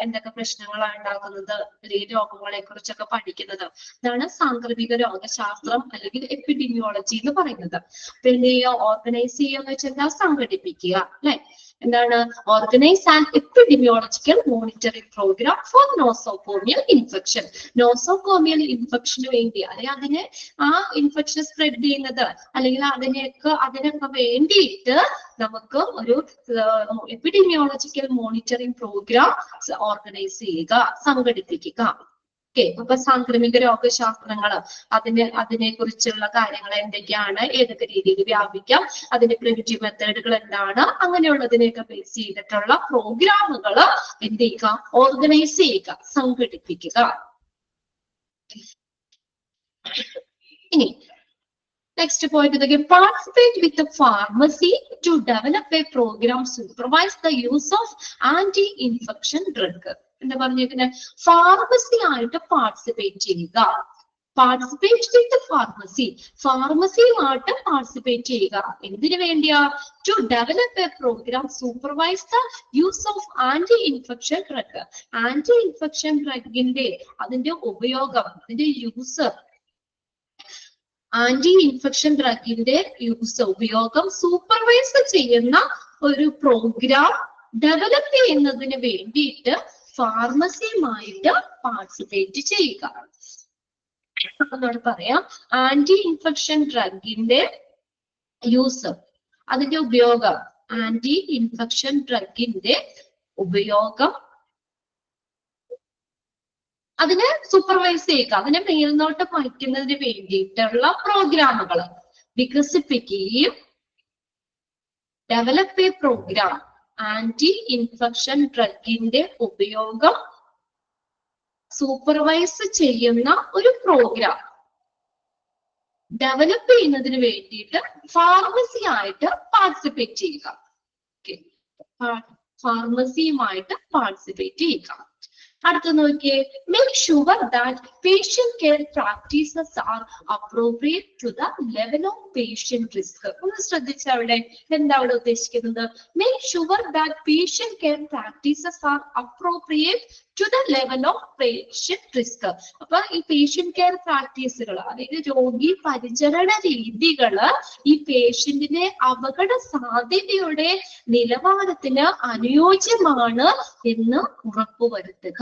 എന്തൊക്കെ പ്രശ്നങ്ങളാണ് ഉണ്ടാക്കുന്നത്, അല്ലെങ്കിൽ രോഗങ്ങളെ കുറിച്ചൊക്കെ പഠിക്കുന്നത്, ഇതാണ് സാംക്രമിക രോഗശാസ്ത്രം അല്ലെങ്കിൽ എപ്പിഡെമിയോളജി എന്ന് പറയുന്നത്. പിന്നെ ഓർഗനൈസ് ചെയ്യുക എന്ന് വെച്ചാൽ സംഘടിപ്പിക്കുക, അല്ലെ? എന്താണ്? Organise and epidemiological monitoring programme for nosocomial infection. Nosocomial ഇൻഫെക്ഷന് വേണ്ടി, അല്ലെങ്കിൽ അതിനെ ആ ഇൻഫെക്ഷൻ സ്പ്രെഡ് ചെയ്യുന്നത് അല്ലെങ്കിൽ അതിനൊക്കെ വേണ്ടിയിട്ട് നമുക്ക് ഒരു എപ്പിഡെമിയോളജിക്കൽ മോണിറ്ററിംഗ് പ്രോഗ്രാം ഓർഗനൈസ് ചെയ്യുക, സംഘടിപ്പിക്കുക. അപ്പൊ സാംക്രമിക രോഗശാസ്ത്രങ്ങൾ, അതിനെ കുറിച്ചുള്ള കാര്യങ്ങൾ എന്തൊക്കെയാണ്, ഏതൊക്കെ രീതിയിൽ വ്യാപിക്കാം, അതിന്റെ പ്രിമിറ്റീവ് മെത്തേഡുകൾ എന്താണ്, അങ്ങനെയുള്ളതിനെയൊക്കെ ബേസ് ചെയ്തിട്ടുള്ള പ്രോഗ്രാമുകൾ എന്ത് ചെയ്യുക? ഓർഗനൈസ് ചെയ്യുക, സംഘടിപ്പിക്കുക. ഇനി next point is again participate with the pharmacy to develop a program, supervise the use of anti-infection drug. എന്താ പറഞ്ഞേക്കുന്നത്? ഫാർമസി ആയിട്ട് പാർട്ടിസിപ്പേറ്റ് ചെയ്യുക. പാർട്ടിസിപ്പേറ്റ് വിത്ത് ഫാർമസി, ഫാർമസിയുമായിട്ട് പാർട്ടിസിപ്പേറ്റ് ചെയ്യുക. എന്തിനു വേണ്ടിയാ? To develop a programme, supervise the use of anti infection drug. Anti infection ഡ്രഗിന്റെ അതിന്റെ ഉപയോഗം, അതിന്റെ യൂസ്, ആന്റി ഇൻഫെക്ഷൻ ഡ്രഗിന്റെ ഉപയോഗം സൂപ്പർവൈസ് ചെയ്യുന്ന ഒരു പ്രോഗ്രാം ഡെവലപ്പ് ചെയ്യുന്നതിന് വേണ്ടിയിട്ട് ഫാർമസിയുമായിട്ട് പാർട്ടിസിപ്പേറ്റ് ചെയ്യുക. എന്നോട് പറയാം, ആന്റി ഇൻഫെക്ഷൻ ഡ്രഗിന്റെ യൂസ്, അതിന്റെ ഉപയോഗം, ആന്റി ഇൻഫെക്ഷൻ ഡ്രഗിന്റെ ഉപയോഗം അതിനെ സൂപ്പർവൈസ് ചെയ്യുക, അതിനെ മേൽനോട്ടം വഹിക്കുന്നതിന് വേണ്ടിയിട്ടുള്ള പ്രോഗ്രാമുകൾ വികസിപ്പിക്കുകയും, develop a programme, anti infection ഡ്രഗിന്റെ ഉപയോഗം സൂപ്പർവൈസ് ചെയ്യുന്ന ഒരു പ്രോഗ്രാം ഡെവലപ്പ് ചെയ്യുന്നതിന് വേണ്ടിയിട്ട് ഫാർമസി ആയിട്ട് പാർട്ടിസിപ്പേറ്റ് ചെയ്യുക. ഫാർമസിയുമായിട്ട് പാർട്ടിസിപ്പേറ്റ് ചെയ്യുക. അടുത്ത നോക്കിയേ, make sure that patient care practices are appropriate to the level of patient risk. ഒന്ന് ശ്രദ്ധിച്ച അവിടെ എന്താ അവിടെ ഉദ്ദേശിക്കുന്നത്? make sure that patient care practices are appropriate to the level of patient risk. അപ്പൊ ഈ പേഷ്യന്റ് കെയർ പ്രാക്ടീസുകൾ, അതായത് രോഗി പരിചരണ രീതികള് ഈ പേഷ്യന്റിന്റെ അപകട സാധ്യതയുടെ നിലവാരത്തിന് അനുയോജ്യമാണ് എന്ന് ഉറപ്പുവരുത്തുക.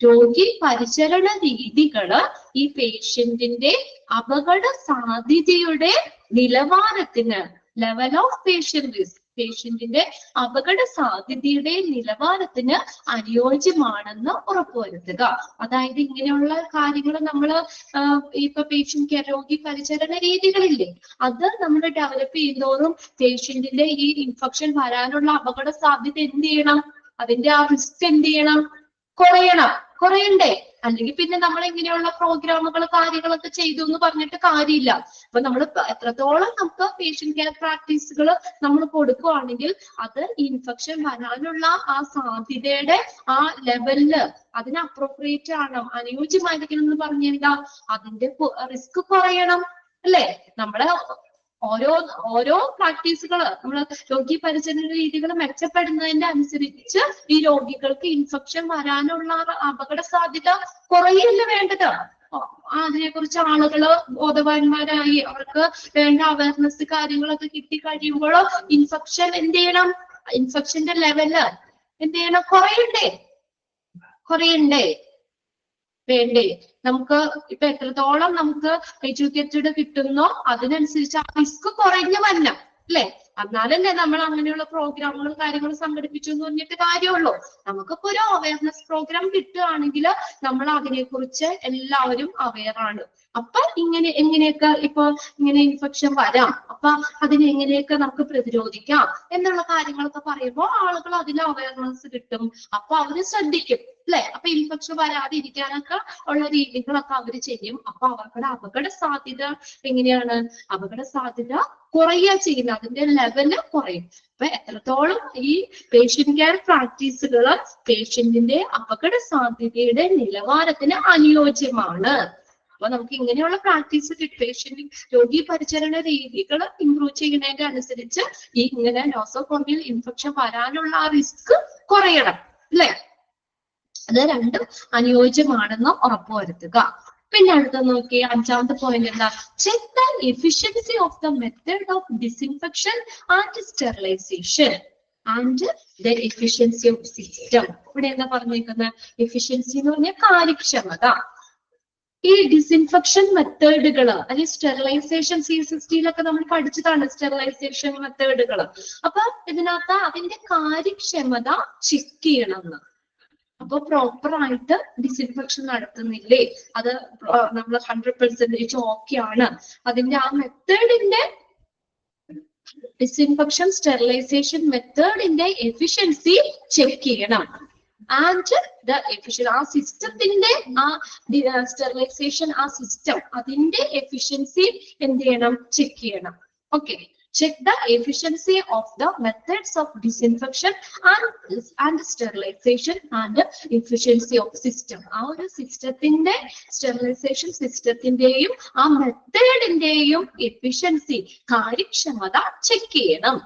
രോഗി പരിചരണ രീതികള് ഈ പേഷ്യന്റിന്റെ അപകട സാധ്യതയുടെ നിലവാരത്തിന്, ലെവൽ ഓഫ് പേഷ്യന്റ് റിസ്ക്, പേഷ്യന്റിന്റെ അപകട സാധ്യതയുടെ നിലവാരത്തിന് അനുയോജ്യമാണെന്ന് ഉറപ്പുവരുത്തുക. അതായത് ഇങ്ങനെയുള്ള കാര്യങ്ങൾ നമ്മൾ ഇപ്പൊ പേഷ്യന്റ് കെയർ, രോഗി പരിചരണ രീതികളില്ലേ, അത് നമ്മൾ ഡെവലപ്പ് ചെയ്യുന്നതോറും പേഷ്യന്റിന്റെ ഈ ഇൻഫെക്ഷൻ വരാനുള്ള അപകട സാധ്യത എന്ത് ചെയ്യണം, അതിന്റെ ആ റിസ്ക് എന്ത് ചെയ്യണം? കുറയണ്ടേ? അല്ലെങ്കിൽ പിന്നെ നമ്മൾ ഇങ്ങനെയുള്ള പ്രോഗ്രാമുകൾ കാര്യങ്ങളൊക്കെ ചെയ്തു എന്ന് പറഞ്ഞിട്ട് കാര്യമില്ല. അപ്പൊ നമ്മൾ എത്രത്തോളം നമുക്ക് പേഷ്യന്റ് കെയർ പ്രാക്ടീസുകൾ നമ്മൾ കൊടുക്കുകയാണെങ്കിൽ അത് ഇൻഫെക്ഷൻ വരാനുള്ള ആ സാധ്യതയുടെ ആ ലെവലില് അതിന് അപ്രോപ്രിയേറ്റ് ആണ്, അനുയോജ്യമായിരിക്കണം എന്ന് പറഞ്ഞു കഴിഞ്ഞാൽ അതിന്റെ റിസ്ക് കുറയണം അല്ലെ. നമ്മളെ ഓരോ പ്രാക്ടീസുകൾ നമ്മൾ രോഗി പരിചരണ രീതികൾ മെച്ചപ്പെടുന്നതിന്റെ അനുസരിച്ച് ഈ രോഗികൾക്ക് ഇൻഫെക്ഷൻ വരാനുള്ള അപകട സാധ്യത കുറയല്ല വേണ്ടത്. അതിനെക്കുറിച്ച് ആളുകള് ബോധവാന്മാരായി അവർക്ക് വേണ്ട അവയർനെസ് കാര്യങ്ങളൊക്കെ കിട്ടി കഴിയുമ്പോൾ ഇൻഫെക്ഷൻ എന്ത് ചെയ്യണം, ഇൻഫെക്ഷന്റെ ലെവല് എന്ത് ചെയ്യണം, കുറയണ്ടേ വേണ്ടേ. നമുക്ക് ഇപ്പൊ എത്രത്തോളം നമുക്ക് എഡ്യൂക്കേറ്റഡ് കിട്ടുന്നോ അതിനനുസരിച്ച് ആ റിസ്ക് കുറഞ്ഞു വരണം അല്ലെ. എന്നാലല്ലേ നമ്മൾ അങ്ങനെയുള്ള പ്രോഗ്രാമുകളും കാര്യങ്ങളും സംഘടിപ്പിച്ചു എന്ന് പറഞ്ഞിട്ട് കാര്യമുള്ളൂ. നമുക്കിപ്പോ ഒരു അവയർനെസ് പ്രോഗ്രാം കിട്ടുകയാണെങ്കിൽ നമ്മൾ അതിനെക്കുറിച്ച് എല്ലാവരും അവെയർ ആണ്. അപ്പൊ എങ്ങനെയൊക്കെ ഇപ്പൊ ഇങ്ങനെ ഇൻഫെക്ഷൻ വരാം, അപ്പൊ അതിനെങ്ങനെയൊക്കെ നമുക്ക് പ്രതിരോധിക്കാം എന്നുള്ള കാര്യങ്ങളൊക്കെ പറയുമ്പോൾ ആളുകൾ അതിൽ അവയർനെസ് കിട്ടും. അപ്പൊ അവര് ശ്രദ്ധിക്കും അല്ലെ. അപ്പൊ ഇൻഫെക്ഷൻ വരാതിരിക്കാനൊക്കെ ഉള്ള രീതികളൊക്കെ അവര് ചെയ്യും. അപ്പൊ അവരുടെ അപകട സാധ്യത എങ്ങനെയാണ്, അപകട സാധ്യത കുറയുക ചെയ്യുന്നത്, അതിന്റെ ലെവല് കുറയും. അപ്പൊ എത്രത്തോളം ഈ പേഷ്യന്റ് കെയർ പ്രാക്ടീസുകൾ പേഷ്യന്റിന്റെ അപകട സാധ്യതയുടെ നിലവാരത്തിന് അനുയോജ്യമാണ്. അപ്പൊ നമുക്ക് ഇങ്ങനെയുള്ള പ്രാക്ടീസ് പേഷ്യന്റ് രോഗി പരിചരണ രീതികൾ ഇംപ്രൂവ് ചെയ്യുന്നതിന്റെ അനുസരിച്ച് ഈ ഇങ്ങനെ നോസോകോമിയൽ ഇൻഫെക്ഷൻ വരാനുള്ള ആ റിസ്ക് കുറയണം അല്ലെ. അത് രണ്ടും അനുയോജ്യമാണെന്ന് ഉറപ്പുവരുത്തുക. പിന്നെ അടുത്ത നോക്കിയ അഞ്ചാമത്തെ പോയിന്റ് എന്താ, check the efficiency of the method of disinfection and sterilisation and the efficiency of system. ഇവിടെ എന്താ പറഞ്ഞേക്കുന്നത്, എഫിഷ്യൻസി എന്ന് പറഞ്ഞാൽ കാര്യക്ഷമത. ഈ ഡിസിൻഫെക്ഷൻ മെത്തേഡുകൾ അല്ലെങ്കിൽ സ്റ്റെറിലൈസേഷൻ CSST-ലൊക്കെ നമ്മൾ പഠിച്ചതാണ് സ്റ്റെറിലൈസേഷൻ മെത്തേഡുകൾ. അപ്പൊ ഇതിനകത്ത് അതിന്റെ കാര്യക്ഷമത ചെക്ക് ചെയ്യണമെന്ന്. അപ്പൊ പ്രോപ്പർ ആയിട്ട് ഡിസിൻഫെക്ഷൻ നടത്തുന്നില്ലേ, അത് നമ്മൾ 100% ഓക്കെ ആണ്, അതിന്റെ ആ മെത്തേഡിന്റെ ഡിസിൻഫെക്ഷൻ സ്റ്റെറിലൈസേഷൻ മെത്തേഡിന്റെ എഫിഷ്യൻസി ചെക്ക് ചെയ്യണം. ആൻഡ് ദ എഫിഷ്യൻ ആ സിസ്റ്റത്തിന്റെ ആ സ്റ്റെറിലൈസേഷൻ ആ സിസ്റ്റം അതിന്റെ എഫിഷ്യൻസി എന്ത് ചെയ്യണം, ചെക്ക് ചെയ്യണം. Okay, check the efficiency of the methods of disinfection and sterilization and efficiency of system. ആ ഒരു സിസ്റ്റത്തിന്റെ സ്റ്റെറിലൈസേഷൻ സിസ്റ്റത്തിന്റെയും ആ മെത്തേഡിന്റെയും എഫിഷ്യൻസി കാര്യക്ഷമത ചെക്ക് ചെയ്യണം.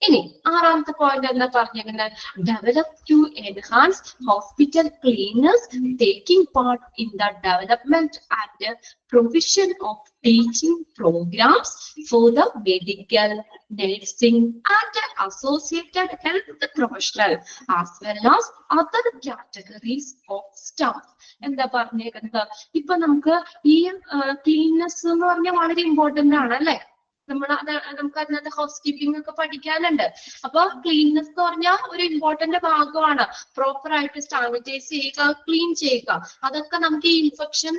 ഇനി ആറാമത്തെ പോയിന്റ് എന്താ പറഞ്ഞിരിക്കുന്നത്, develop to enhance hospital cleaners taking part in the development and provision of teaching programs for the medical, nursing and associated health professional as well as other categories of staff. എന്താ പറഞ്ഞേക്കുന്നത്, ഇപ്പൊ നമുക്ക് ഈ cleanness എന്ന് പറഞ്ഞാൽ വളരെ important ആണ് അല്ലെ. നമുക്ക് അതിനകത്ത് ഹൗസ് കീപ്പിംഗ് ഒക്കെ പഠിക്കാനുണ്ട്. അപ്പൊ ക്ലീൻനെസ് എന്ന് പറഞ്ഞാൽ ഒരു ഇമ്പോർട്ടന്റ് ഭാഗമാണ്. പ്രോപ്പർ ആയിട്ട് സാനിറ്റൈസ് ചെയ്യുക, ക്ലീൻ ചെയ്യുക, അതൊക്കെ നമുക്ക് ഈ ഇൻഫെക്ഷൻ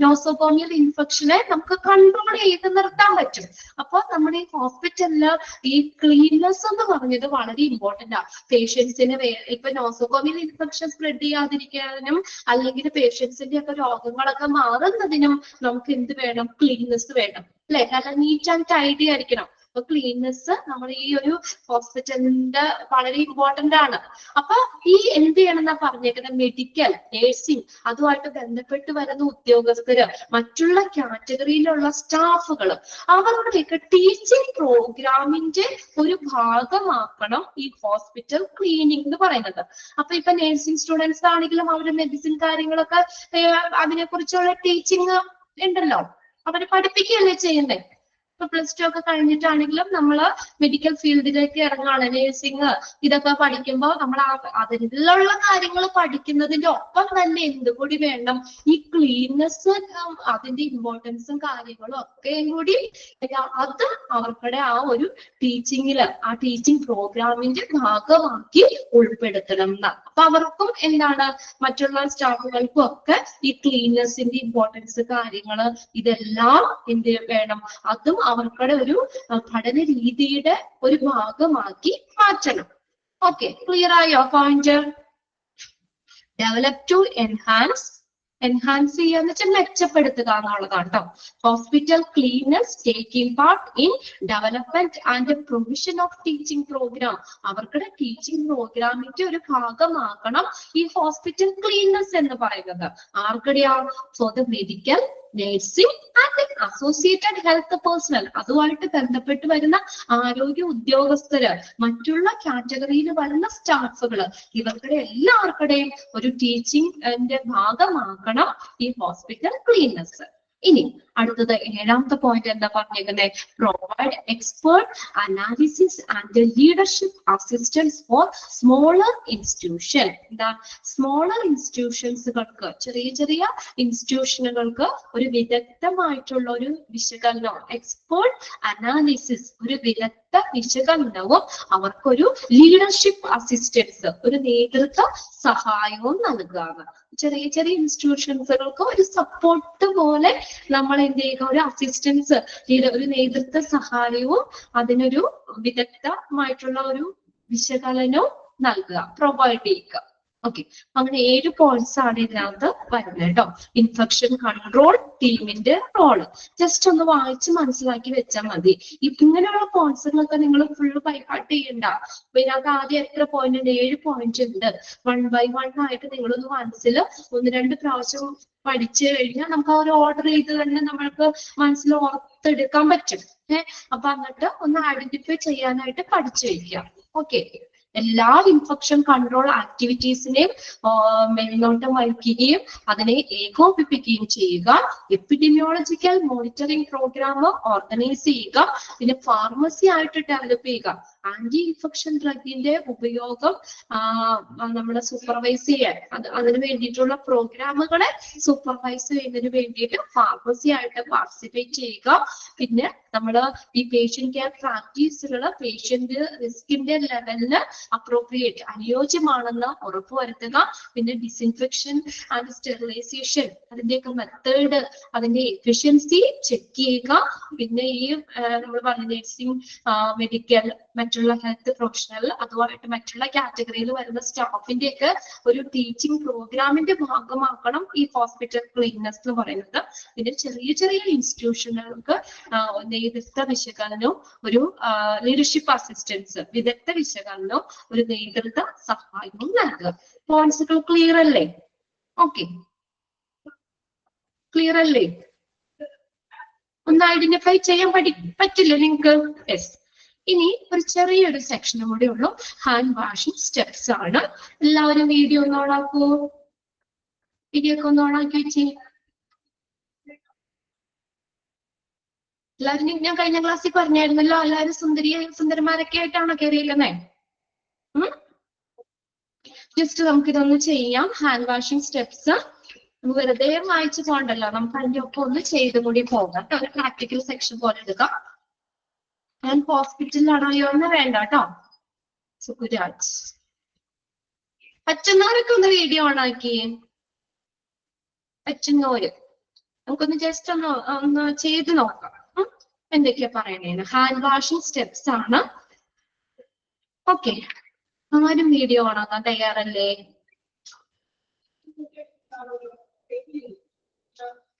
നോസോകോമിയൽ ഇൻഫെക്ഷനെ നമുക്ക് കൺട്രോൾ ചെയ്ത് നിർത്താൻ പറ്റും. അപ്പൊ നമ്മുടെ ഈ ഹോസ്പിറ്റലില് ഈ ക്ലീൻനെസ് എന്ന് പറഞ്ഞത് വളരെ ഇമ്പോർട്ടന്റ് ആണ്. പേഷ്യൻസിന് ഇപ്പൊ നോസോകോമിയൽ ഇൻഫെക്ഷൻ സ്പ്രെഡ് ചെയ്യാതിരിക്കാനും അല്ലെങ്കിൽ പേഷ്യൻസിന്റെ ഒക്കെ രോഗങ്ങളൊക്കെ മാറുന്നതിനും നമുക്ക് എന്ത് വേണം, ക്ലീൻനെസ് വേണം അല്ലെ. നല്ല നീറ്റ് ആൻഡ് ടൈഡി ആയിരിക്കണം. അപ്പൊ ക്ലീൻനെസ് നമ്മുടെ ഈ ഒരു ഹോസ്പിറ്റലിന്റെ വളരെ ഇമ്പോർട്ടന്റ് ആണ്. അപ്പൊ ഈ എന്ത് ചെയ്യണം എന്നാ പറഞ്ഞേക്കുന്നത്, മെഡിക്കൽ, നേഴ്സിംഗ് അതുമായിട്ട് ബന്ധപ്പെട്ട് വരുന്ന ഉദ്യോഗസ്ഥര്, മറ്റുള്ള കാറ്റഗറിയിലുള്ള സ്റ്റാഫുകൾ, അവരുടെയൊക്കെ ടീച്ചിങ് പ്രോഗ്രാമിന്റെ ഒരു ഭാഗമാക്കണം ഈ ഹോസ്പിറ്റൽ ക്ലീനിങ് എന്ന് പറയുന്നത്. അപ്പൊ ഇപ്പൊ നേഴ്സിംഗ് സ്റ്റുഡൻസ് ആണെങ്കിലും അവര് മെഡിസിൻ കാര്യങ്ങളൊക്കെ അതിനെ കുറിച്ചുള്ള ടീച്ചിങ് ഉണ്ടല്ലോ, അവരെ പഠിപ്പിക്കുകയല്ലേ ചെയ്യണ്ടേ. ഇപ്പൊ +2 ഒക്കെ കഴിഞ്ഞിട്ടാണെങ്കിലും നമ്മൾ മെഡിക്കൽ ഫീൽഡിലേക്ക് ഇറങ്ങാണ്, നേഴ്സിംഗ് ഇതൊക്കെ പഠിക്കുമ്പോൾ നമ്മൾ അതിലുള്ള കാര്യങ്ങൾ പഠിക്കുന്നതിന്റെ ഒപ്പം തന്നെ എന്തുകൂടി വേണം, ഈ ക്ലീൻനെസ് അതിന്റെ ഇമ്പോർട്ടൻസും കാര്യങ്ങളും ഒക്കെ കൂടി അത് അവർക്കുടെ ആ ഒരു ടീച്ചിങ്ങില് ആ ടീച്ചിങ് പ്രോഗ്രാമിന്റെ ഭാഗമാക്കി ഉൾപ്പെടുത്തണം എന്ന്. അപ്പൊ അവർക്കും എന്താണ്, മറ്റുള്ള സ്റ്റാഫുകൾക്കും ഒക്കെ ഈ ക്ലീൻനെസിന്റെ ഇമ്പോർട്ടൻസ് കാര്യങ്ങള് ഇതെല്ലാം എന്ത് വേണം, അതും അവർക്കുടെ ഒരു പഠന രീതിയുടെ ഒരു ഭാഗമാക്കി മാറ്റണം. ഓക്കെ, ക്ലിയർ ആയോ പോയിന്റ്? ഡെവലപ്പ് ടു എൻഹാൻസ് ചെയ്യുക എന്ന് വെച്ചാൽ മെച്ചപ്പെടുത്തുക എന്നുള്ളതാണ് കേട്ടോ. Hospital cleaners taking part in development and provision of teaching programme. അവർക്കുടെ ടീച്ചിങ് പ്രോഗ്രാമിന്റെ ഒരു ഭാഗമാക്കണം ഈ ഹോസ്പിറ്റൽ ക്ലീനേഴ്സ് എന്ന് പറയുന്നത്. ആർക്കടെയാ? For the medical, nursing and associated health personnel. അതുമായിട്ട് ബന്ധപ്പെട്ട് വരുന്ന ആരോഗ്യ ഉദ്യോഗസ്ഥര്, മറ്റുള്ള കാറ്റഗറിയിൽ വരുന്ന സ്റ്റാഫുകള്, ഇവർക്കുടെ എല്ലാവർക്കുടെയും ഒരു ടീച്ചിങ് ഭാഗമാക്കണം ഈ ഹോസ്പിറ്റൽ ക്ലീനേഴ്സ്. ഇനി അടുത്തത് 7ാമത്തെ പോയിന്റ് എന്താ പറഞ്ഞേക്കുന്നത്? Provide expert analysis and leadership assistance for smaller institution. എന്താ? സ്മോളർ ഇൻസ്റ്റിറ്റ്യൂഷൻസുകൾക്ക്, ചെറിയ ചെറിയ ഇൻസ്റ്റിറ്റ്യൂഷനുകൾക്ക് ഒരു വിദഗ്ധമായിട്ടുള്ള ഒരു വിശകലനം, എക്സ്പേർട്ട് അനാലിസിസ്, ഒരു വിദഗ്ധ വിശകലനവും അവർക്കൊരു ലീഡർഷിപ്പ് അസിസ്റ്റൻസ്, ഒരു നേതൃത്വ സഹായവും നൽകുകയാണ്. ചെറിയ ചെറിയ ഇൻസ്റ്റിറ്റ്യൂഷൻസുകൾക്ക് ഒരു സപ്പോർട്ട് പോലെ നമ്മൾ എന്ത് ചെയ്യുക? ഒരു അസിസ്റ്റൻസ്, ഒരു നേതൃത്വ സഹായവും അതിനൊരു വിദഗ്ധമായിട്ടുള്ള ഒരു വിശകലനവും നൽകുക, പ്രൊവൈഡ് ചെയ്യുക. ഓക്കെ, അങ്ങനെ 7 പോയിന്റ്സ് ആണ് ഇതിനകത്ത് വരുന്നത് കേട്ടോ. ഇൻഫെക്ഷൻ കൺട്രോൾ ടീമിന്റെ റോള് ജസ്റ്റ് ഒന്ന് വായിച്ച് മനസ്സിലാക്കി വെച്ചാൽ മതി. ഇങ്ങനെയുള്ള പോയിന്റ്സുകളൊക്കെ നിങ്ങൾ ഫുള്ള് ബൈഹാർട്ട് ചെയ്യണ്ട. അപ്പൊ ഇതിനകത്ത് ആദ്യം എത്ര പോയിന്റ് ഉണ്ട്? 7 പോയിന്റ് ഉണ്ട്. 1 by 1 ആയിട്ട് നിങ്ങളൊന്ന് മനസ്സിൽ 1-2 പ്രാവശ്യം പഠിച്ചു കഴിഞ്ഞാൽ നമുക്ക് ആ ഒരു ഓർഡർ ചെയ്ത് തന്നെ നമ്മൾക്ക് മനസ്സിൽ ഓർത്തെടുക്കാൻ പറ്റും. അപ്പൊ എന്നിട്ട് ഒന്ന് ഐഡന്റിഫൈ ചെയ്യാനായിട്ട് പഠിച്ചു വയ്ക്കുക. ഓക്കെ, എല്ലാ ഇൻഫെക്ഷൻ കൺട്രോൾ ആക്ടിവിറ്റീസിനെയും മേൽനോട്ടം വഹിക്കുകയും അതിനെ ഏകോപിപ്പിക്കുകയും ചെയ്യുക. എപ്പിഡെമിയോളജിക്കൽ മോണിറ്ററിംഗ് പ്രോഗ്രാം ഓർഗനൈസ് ചെയ്യുക. പിന്നെ ഫാർമസി ആയിട്ട് ഡെവലപ്പ് ചെയ്യുക. ആന്റി ഇൻഫെക്ഷൻ ഡ്രഗിന്റെ ഉപയോഗം നമ്മൾ സൂപ്പർവൈസ് ചെയ്യാൻ, അതിന് വേണ്ടിയിട്ടുള്ള പ്രോഗ്രാമുകളെ സൂപ്പർവൈസ് ചെയ്യുന്നതിന് വേണ്ടിയിട്ട് ഫാർമസി ആയിട്ട് പാർട്ടിസിപ്പേറ്റ് ചെയ്യുക. പിന്നെ നമ്മൾ ഈ പേഷ്യന്റ് കെയർ പ്രാക്ടീസുകൾ പേഷ്യന്റ് റിസ്കിന്റെ ലെവലിന് അപ്രോപ്രിയേറ്റ്, അനുയോജ്യമാണെന്ന് ഉറപ്പുവരുത്തുക. പിന്നെ ഡിസിൻഫെക്ഷൻ ആൻഡ് സ്റ്റെറിലൈസേഷൻ, അതിന്റെയൊക്കെ മെത്തേഡ്, അതിന്റെ എഫിഷ്യൻസി ചെക്ക് ചെയ്യുക. പിന്നെ ഈ നമ്മൾ പറഞ്ഞ നഴ്സിംഗ്, മെഡിക്കൽ, മറ്റുള്ള ഹെൽത്ത് പ്രൊഫഷണൽ, അതുമായിട്ട് മറ്റുള്ള കാറ്റഗറിയിൽ വരുന്ന സ്റ്റാഫിന്റെ ഒക്കെ ഒരു ടീച്ചിങ് പ്രോഗ്രാമിന്റെ ഭാഗമാക്കണം ഈ ഹോസ്പിറ്റൽ ക്ലീനേഴ്സ് എന്ന് പറയുന്നത്. പിന്നെ ചെറിയ ചെറിയ ഇൻസ്റ്റിറ്റ്യൂഷനുകൾക്ക് നേതൃത്വ വിശകലനവും ഒരു ലീഡർഷിപ്പ് അസിസ്റ്റൻസ്, വിദഗ്ധ വിശകലനവും ഒരു നേതൃത്വ സഹായവും നൽകുക. പോയിന്റ്സുകൾ ക്ലിയർ അല്ലേ? ഓക്കെ, ക്ലിയർ അല്ലേ? ഒന്ന് ഐഡന്റിഫൈ ചെയ്യാൻ പറ്റില്ല നിങ്ങൾക്ക്? യെസ്. ഇനി ഒരു ചെറിയൊരു സെക്ഷനും കൂടി ഉള്ളൂ, ഹാൻഡ് വാഷിംഗ് സ്റ്റെപ്സ് ആണ്. എല്ലാവരും വീഡിയോ ഒന്ന് ഓണാക്കൂ. വീഡിയോ ഒക്കെ ഒന്ന് ഓണാക്കി വെച്ചേ. എല്ലാവരും ഞാൻ കഴിഞ്ഞ ക്ലാസ്സിൽ പറഞ്ഞായിരുന്നല്ലോ, എല്ലാവരും സുന്ദരന്മാരൊക്കെ ആയിട്ടാണോ കയറിയിരിക്കുന്നേ? ജസ്റ്റ് നമുക്കിതൊന്ന് ചെയ്യാം. ഹാൻഡ് വാഷിംഗ് സ്റ്റെപ്സ് വെറുതെ വായിച്ചു പോകണ്ടല്ലോ, നമുക്ക് അതിന്റെ ഒപ്പം ഒന്ന് ചെയ്തും കൂടി പോകാം. ഒരു പ്രാക്ടിക്കൽ സെക്ഷൻ പോലെ എടുക്കാം. ഞാൻ ഹോസ്പിറ്റലിലാണോ എന്ന് വേണ്ട കേട്ടോ. സുരാജ്, പറ്റുന്നവരൊക്കെ ഒന്ന് വീഡിയോ ഓണാക്കി. പറ്റുന്നവര് നമുക്കൊന്ന് ജസ്റ്റ് ഒന്ന് ചെയ്ത് നോക്കാം എന്തൊക്കെയാ പറയണേന്ന്. ഹാൻഡ് വാഷിംഗ് സ്റ്റെപ്സ് ആണ്. ഓക്കെ, ആരും വീഡിയോ ഓണാക്കാൻ തയ്യാറല്ലേ?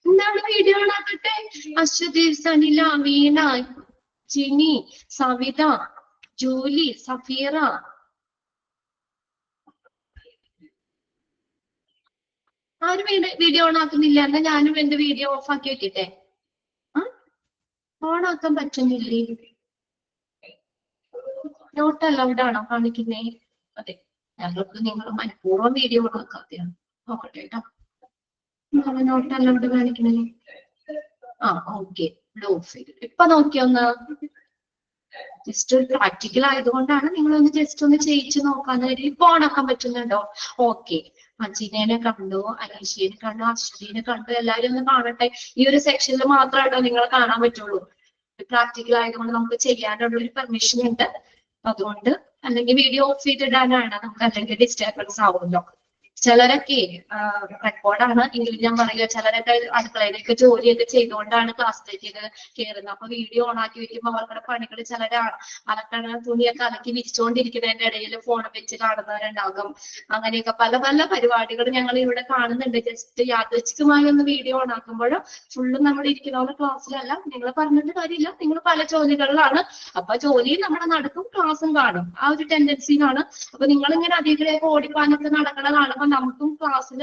എന്താണ് വീഡിയോ ഓണാക്കട്ടെ? അശ്വതി, സനില, വീണ, ജിനി, സവിത, ജൂലി, സഫീറ. ആരും വീഡിയോ ഓണാക്കുന്നില്ല. എന്നാ ഞാനും എന്റെ വീഡിയോ ഓഫ് ആക്കി വെക്കട്ടെ. ഓണാക്കാൻ പറ്റുന്നില്ലേ? നോട്ട് അലൗഡ് ആണോ കാണിക്കുന്നേ? അതെ, ഞങ്ങൾക്ക് നിങ്ങൾ മനഃപൂർവ്വം വീഡിയോ ഓണാക്കാതെയാണ്. നോക്കട്ടെ കേട്ടോ, നോട്ട് അലൗഡ് കാണിക്കണേ. ഓക്കെ, ഇപ്പൊ നോക്കിയൊന്ന്. ജസ്റ്റ് പ്രാക്ടിക്കൽ ആയതുകൊണ്ടാണ് നിങ്ങളൊന്ന് ജസ്റ്റ് ഒന്ന് ചെയ്യിച്ച് നോക്കാന്ന് കരുതി. ഇപ്പൊ ഓണാക്കാൻ പറ്റുന്നുണ്ടോ? ഓക്കെ, അജിനെ കണ്ടു, അനീഷയെ കണ്ടു, അശ്വതിനെ കണ്ടു. എല്ലാവരും ഒന്ന് കാണട്ടെ. ഈ ഒരു സെക്ഷനിൽ മാത്രമായിട്ടോ നിങ്ങളെ കാണാൻ പറ്റുള്ളൂ. പ്രാക്ടിക്കൽ ആയതുകൊണ്ട് നമുക്ക് ചെയ്യാനുള്ള ഒരു പെർമിഷൻ ഉണ്ട്. അതുകൊണ്ട് അല്ലെങ്കിൽ വീഡിയോ ഓഫ് ചെയ്തിടാനാണ് നമുക്ക്, അല്ലെങ്കിൽ ഡിസ്റ്റർബൻസ് ആവുമല്ലോ. ചിലരൊക്കെ റെക്കോർഡാണ് എങ്കിലും ഞാൻ പറയുക, ചിലരൊക്കെ അടുക്കളയിലേക്ക് ജോലിയൊക്കെ ചെയ്തുകൊണ്ടാണ് ക്ലാസ്സിലേക്ക് കയറുന്നത്. അപ്പൊ വീഡിയോ ഓൺ ആക്കി വെക്കുമ്പോൾ അവരുടെ പണികൾ ചിലർ അലക്കണ തുണിയൊക്കെ അലക്കി വിരിച്ചുകൊണ്ടിരിക്കുന്നതിന്റെ ഇടയിൽ ഫോൺ വെച്ച് കാണുന്നവരുണ്ടാകും. അങ്ങനെയൊക്കെ പല പല പരിപാടികൾ ഞങ്ങൾ ഇവിടെ കാണുന്നുണ്ട്. ജസ്റ്റ് യാദൃച്ഛികമായി ഒന്ന് വീഡിയോ ഓൺ ആക്കുമ്പോൾ ഫുള്ളും നമ്മൾ ഇരിക്കുന്ന പോലെ ക്ലാസ്സിലല്ല. നിങ്ങൾ പറഞ്ഞിട്ട് കാര്യമില്ല, നിങ്ങൾ പല ജോലികളിലാണ്. അപ്പൊ ജോലിയും നമ്മുടെ നടക്കും, ക്ലാസ്സും കാണും. ആ ഒരു ടെൻഡൻസിയിലാണ്. അപ്പൊ നിങ്ങൾ ഇങ്ങനെ അധികം ഓടിപ്പാനൊക്കെ നടക്കണ കാണുമ്പോൾ നമുക്കും ക്ലാസ്സിൽ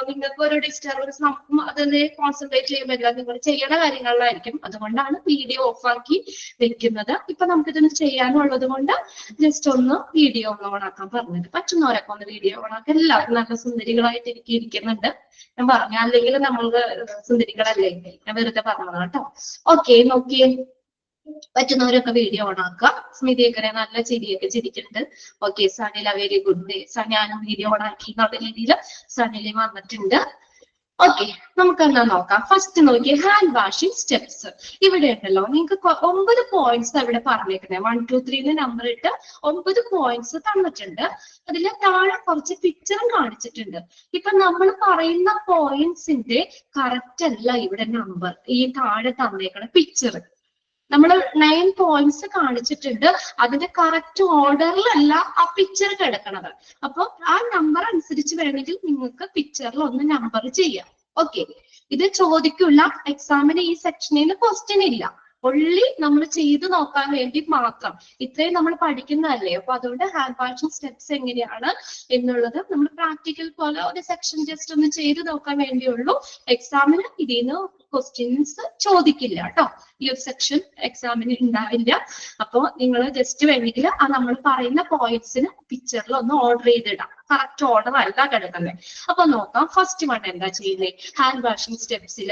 നിങ്ങൾക്ക് ഒരു ഡിസ്റ്റർബൻസ്, നമുക്കും അതിനെ കോൺസെൻട്രേറ്റ് ചെയ്യാൻ പറ്റില്ല. നിങ്ങൾ ചെയ്യേണ്ട കാര്യങ്ങളിലായിരിക്കും. അതുകൊണ്ടാണ് വീഡിയോ ഓഫാക്കി വെക്കുന്നത്. ഇപ്പൊ നമുക്കിതൊന്ന് ചെയ്യാനുള്ളത് കൊണ്ട് ജസ്റ്റ് ഒന്ന് വീഡിയോ ഒന്ന് ഓണാക്കാൻ പറഞ്ഞത്. പറ്റുന്നവരൊക്കെ ഒന്ന് വീഡിയോ ഓണാക്കാൻ. എല്ലാവരും നല്ല സുന്ദരികളായിട്ട് ഇരിക്കുന്നുണ്ട്. ഞാൻ പറഞ്ഞു, അല്ലെങ്കിൽ നമ്മൾ സുന്ദരികളല്ലേ, ഞാൻ വെറുതെ പറഞ്ഞതാണ് കേട്ടോ. ഓക്കെ, നോക്കിയേ, പറ്റുന്നവരൊക്കെ വീഡിയോ ഓൺ ആക്കുക. സ്മിതിയൊക്കെ നല്ല ചിരിയൊക്കെ ചിരിക്കുന്നുണ്ട്. Okay, Sanila very good. ഞാനും വീഡിയോ ഓൺ ആക്കി എന്നുള്ള രീതിയിൽ സനില വന്നിട്ടുണ്ട്. ഓക്കെ, നമുക്കെന്നാ നോക്കാം. ഫസ്റ്റ് നോക്കിയേ, ഹാൻഡ് വാഷിംഗ് സ്റ്റെപ്സ്. ഇവിടെ ഉണ്ടല്ലോ നിങ്ങൾക്ക് 9 പോയിന്റ്സ് ഇവിടെ പറഞ്ഞേക്കുന്നത്. 1 2 3 നമ്പർ ഇട്ട് 9 പോയിന്റ്സ് തന്നിട്ടുണ്ട്. അതിൽ താഴെ കുറച്ച് പിക്ചറും കാണിച്ചിട്ടുണ്ട്. ഇപ്പൊ നമ്മൾ പറയുന്ന പോയിന്റ്സിന്റെ കറക്റ്റ് അല്ല ഇവിടെ നമ്പർ, ഈ താഴെ തന്നേക്കണ പിക്ചർ. നമ്മൾ 9 പോയിന്റ്സ് കാണിച്ചിട്ടുണ്ട്. അതിന്റെ കറക്റ്റ് ഓർഡറിലല്ല ആ പിക്ചർ കിടക്കണത്. അപ്പൊ ആ നമ്പർ അനുസരിച്ച് വേണമെങ്കിൽ നിങ്ങൾക്ക് പിക്ചറിൽ ഒന്ന് നമ്പർ ചെയ്യാം. ഓക്കെ, ഇത് ചോദിക്കില്ല. എക്സാമിന് ഈ സെക്ഷനിൽ ക്വസ്റ്റ്യൻ ഇല്ല. ഒള്ളി നമ്മൾ ചെയ്തു നോക്കാൻ വേണ്ടി മാത്രം. ഇത്രയും നമ്മൾ പഠിക്കുന്നതല്ലേ. അപ്പൊ അതുകൊണ്ട് ഹാൻഡ് വാഷിംഗ് സ്റ്റെപ്സ് എങ്ങനെയാണ് എന്നുള്ളത് നമ്മൾ പ്രാക്ടിക്കൽ പോലെ ഒരു സെക്ഷൻ ജസ്റ്റ് ഒന്ന് ചെയ്തു നോക്കാൻ വേണ്ടിയുള്ളൂ. എക്സാമിന് ഇതിന്ന് ക്വസ്റ്റ്യൻസ് ചോദിക്കില്ല കേട്ടോ. ഈ ഒരു സെക്ഷൻ എക്സാമിന് ഉണ്ടാവില്ല. അപ്പൊ നിങ്ങൾ ജസ്റ്റ് വേണമെങ്കിൽ ആ നമ്മൾ പറയുന്ന പോയിന്റ്സിന് പിക്ചറിൽ ഒന്ന് ഓർഡർ ചെയ്തിടാം. കറക്റ്റ് ഓർഡർ അല്ല കിടക്കുന്നത്. അപ്പൊ നോക്കാം. ഫസ്റ്റ് വൺ എന്താ ചെയ്യുന്നത്? ഹാൻഡ് വാഷിംഗ് സ്റ്റെപ്സിൽ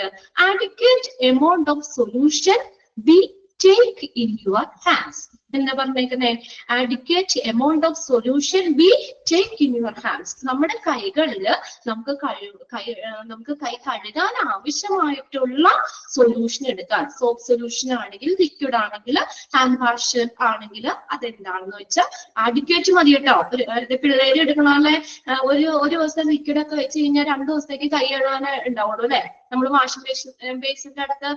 adequate amount of solution be take in your hands. എന്താ പറഞ്ഞേക്കുന്നേ? adequate amount of solution be take in your hands. നമ്മുടെ കൈകളിൽ നമുക്ക് കൈ കഴുകാൻ ആവശ്യമായിട്ടുള്ള സൊല്യൂഷൻ എടുക്കാൻ. സോപ്പ് സൊല്യൂഷൻ ആണെങ്കിൽ, ലിക്വിഡ് ആണെങ്കിൽ, ഹാൻഡ് വാഷ് ആണെങ്കിൽ അതെന്താണെന്ന് വെച്ചാൽ adequate മതി കേട്ടോ. പിള്ളേര് എടുക്കണല്ലേ, ഒരു ദിവസം ലിക്വിഡ് ഒക്കെ വെച്ച് കഴിഞ്ഞാൽ 2 ദിവസത്തേക്ക് കൈ കഴുകാൻ ഉണ്ടാവുള്ളൂ അല്ലെ. നമ്മൾ വാഷിംഗ് ബേസിന്റെ അടുത്ത്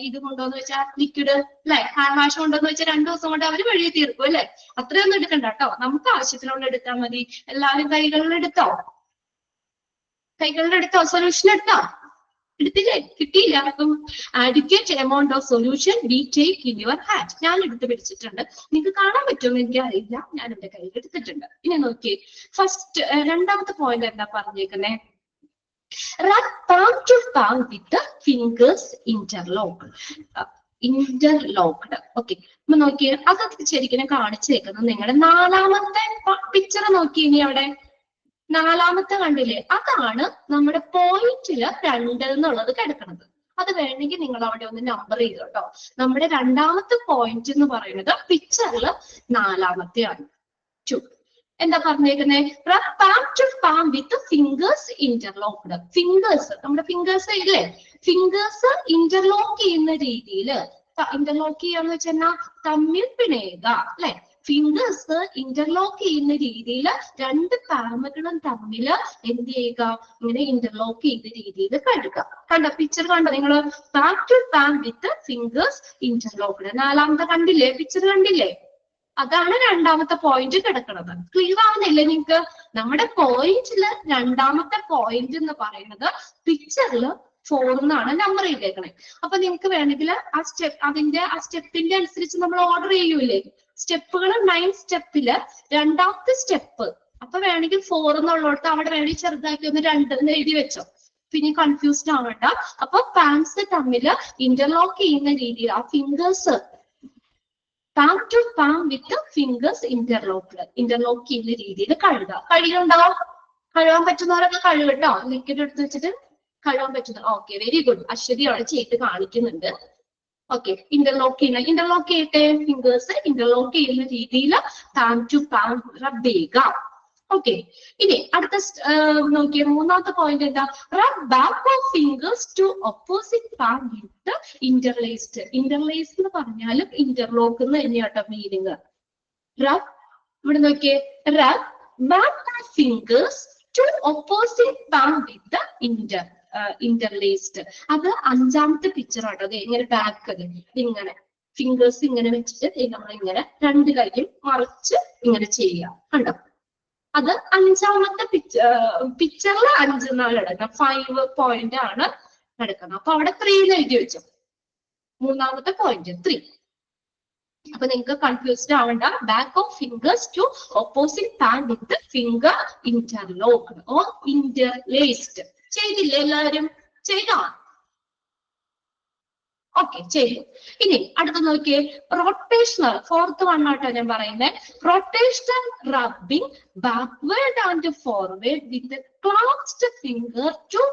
ഇത് കൊണ്ടുവന്ന് വെച്ചാൽ ലിക്വിഡ് അല്ലെ, ഹാൻഡ് വാഷ് കൊണ്ടുവന്ന് വെച്ചാൽ 2 ദിവസം കൊണ്ട് അവർ വഴി തീർക്കും അല്ലെ. അത്രയൊന്നും എടുക്കണ്ട കേട്ടോ. നമുക്ക് ആവശ്യത്തിനുള്ള എടുത്താൽ മതി. എല്ലാവരും കൈകളിലെടുത്തോ? സൊല്യൂഷൻ എടുത്തോ? എടുത്തില്ലേ? കിട്ടിയില്ല. അപ്പം adequate amount of solution we take in your hand. ഞാൻ എടുത്ത് പിടിച്ചിട്ടുണ്ട്. നിങ്ങൾക്ക് കാണാൻ പറ്റുമെന്ന് എനിക്ക് അറിയില്ല. ഞാൻ എന്റെ കയ്യിൽ എടുത്തിട്ടുണ്ട്. ഇനി നോക്കിയേ, ഫസ്റ്റ് രണ്ടാമത്തെ പോയിന്റ് എന്താ പറഞ്ഞേക്കുന്നേ? Rub palm to palm with the fingers interlocked. Okay, അപ്പൊ നോക്കിയേ, അതൊക്കെ ശരിക്കും കാണിച്ചേക്കുന്നത് നിങ്ങളുടെ 4ാമത്തെ പിക്ചർ നോക്കി. ഇനി അവിടെ 4ാമത്തെ കണ്ടില്ലേ? അതാണ് നമ്മുടെ പോയിന്റില് 2 എന്നുള്ളത് കിടക്കുന്നത്. അത് വേണമെങ്കിൽ നിങ്ങൾ അവിടെ ഒന്ന് നമ്പർ ചെയ്തു കേട്ടോ. നമ്മുടെ 2ാമത്തെ പോയിന്റ് എന്ന് പറയുന്നത് പിക്ചറിൽ 4ാമത്തെയാണ്. 2. എന്താ പറഞ്ഞേക്കുന്നത്? Rub palm to palm with fingers interlocked. Fingers, നമ്മുടെ ഫിംഗേഴ്സ് ഇല്ലേ, ഫിംഗേഴ്സ് ഇന്റർലോക്ക് ചെയ്യുന്ന രീതിയിൽ. ഇന്റർലോക്ക് ചെയ്യാന്ന് വെച്ചാൽ തമ്മിൽ പിണയുക അല്ലെ. ഫിംഗേഴ്സ് ഇന്റർലോക്ക് ചെയ്യുന്ന രീതിയിൽ 2 പാമുകളും തമ്മിൽ എന്ത് ചെയ്യുക? ഇങ്ങനെ ഇന്റർലോക്ക് ചെയ്ത രീതിയിൽ കഴുകുക. കണ്ടോ പിക്ചർ? കണ്ടോ നിങ്ങൾ? Palm to palm with fingers interlocked. 4ാമത്തെ കണ്ടില്ലേ? പിക്ചർ കണ്ടില്ലേ? അതാണ് 2ാമത്തെ പോയിന്റ് കിടക്കുന്നത്. ക്ലിയർ ആവുന്നില്ലേ നിങ്ങൾക്ക്? നമ്മുടെ പോയിന്റില് 2ാമത്തെ പോയിന്റ് എന്ന് പറയുന്നത് പിക്ചറിൽ 4 എന്നാണ് നമ്പർ ചെയ്തേക്കണേ. അപ്പൊ നിങ്ങൾക്ക് വേണമെങ്കിൽ ആ സ്റ്റെപ്പിന്റെ അനുസരിച്ച് നമ്മൾ ഓർഡർ ചെയ്യൂലേ? സ്റ്റെപ്പുകൾ 9 സ്റ്റെപ്പില് 2ാമത്തെ സ്റ്റെപ്പ്. അപ്പൊ വേണമെങ്കിൽ 4 എന്നുള്ളടത്ത് അവിടെ വേണമെങ്കിൽ ചെറുതാക്കി ഒന്ന് 2 എന്ന് എഴുതി വെച്ചോ. പിന്നെ കൺഫ്യൂസ്ഡ് ആവണ്ട. അപ്പൊ പാംസ് തമ്മിൽ ഇന്റർലോക്ക് ചെയ്യുന്ന രീതിയിൽ ആ fingers palm to palm with fingers interlock ചെയ്യുന്ന രീതിയിൽ കഴുകുക. കഴിയുന്നുണ്ടാവും? കഴുകാൻ പറ്റുന്നവരൊക്കെ കഴുകട്ടോ. ലിക്വിഡ് എടുത്ത് വെച്ചിട്ട് കഴുകാൻ പറ്റുന്ന. Okay, very good. അശ്വതി അവിടെ ചെയ്ത് കാണിക്കുന്നുണ്ട്. ഓക്കെ, ഇന്റർലോക്ക് ചെയ്യട്ടെ. ഫിംഗേഴ്സ് ഇന്റർലോക്ക് ചെയ്യുന്ന രീതിയിൽ പാം ടു പാം റബ് ചെയ്യുക. ഓക്കെ, ഇനി അടുത്ത നോക്കിയ 3ാമത്തെ പോയിന്റ് എന്താ? Rub back of fingers to opposite palm with interlaced. Interlaced എന്ന് പറഞ്ഞാൽ ഇന്റർലോക്ക് എന്ന് തന്നെയാട്ടോ മീനിങ്. റബ്, ഇവിടെ നോക്കിയേ, rub back of fingers to opposite palm with interlaced. അത് അഞ്ചാമത്തെ പിക്ചർ ആട്ടോ. അത് ഇങ്ങനെ ബാക്ക് ഇങ്ങനെ ഫിംഗേഴ്സ് ഇങ്ങനെ വെച്ചിട്ട് നമ്മൾ ഇങ്ങനെ രണ്ട് കൈയും മറിച്ച് ഇങ്ങനെ ചെയ്യുക. കണ്ടോ? അത് അഞ്ചാമത്തെ പിക്ചറിൽ 5 എന്നാണ് കിടക്കുന്നത്. 5 പോയിന്റ് ആണ് കിടക്കുന്നത്. അപ്പൊ അവിടെ 3 എഴുതി വെച്ചു. മൂന്നാമത്തെ പോയിന്റ് 3. അപ്പൊ നിങ്ങൾക്ക് കൺഫ്യൂസ്ഡ് ആവണ്ട. Back of fingers to opposite palm with finger interlocked or interlaced. ചെയ്തില്ലേ എല്ലാവരും? ചെയ്തോ? ഓക്കെ, ചെയ്തു. ഇനി അടുത്ത നോക്കിയേ, റൊട്ടേഷണൽ. 4th വൺ ആട്ടോ ഞാൻ പറയുന്നത്. Rotational rubbing backward and forward with clasped finger to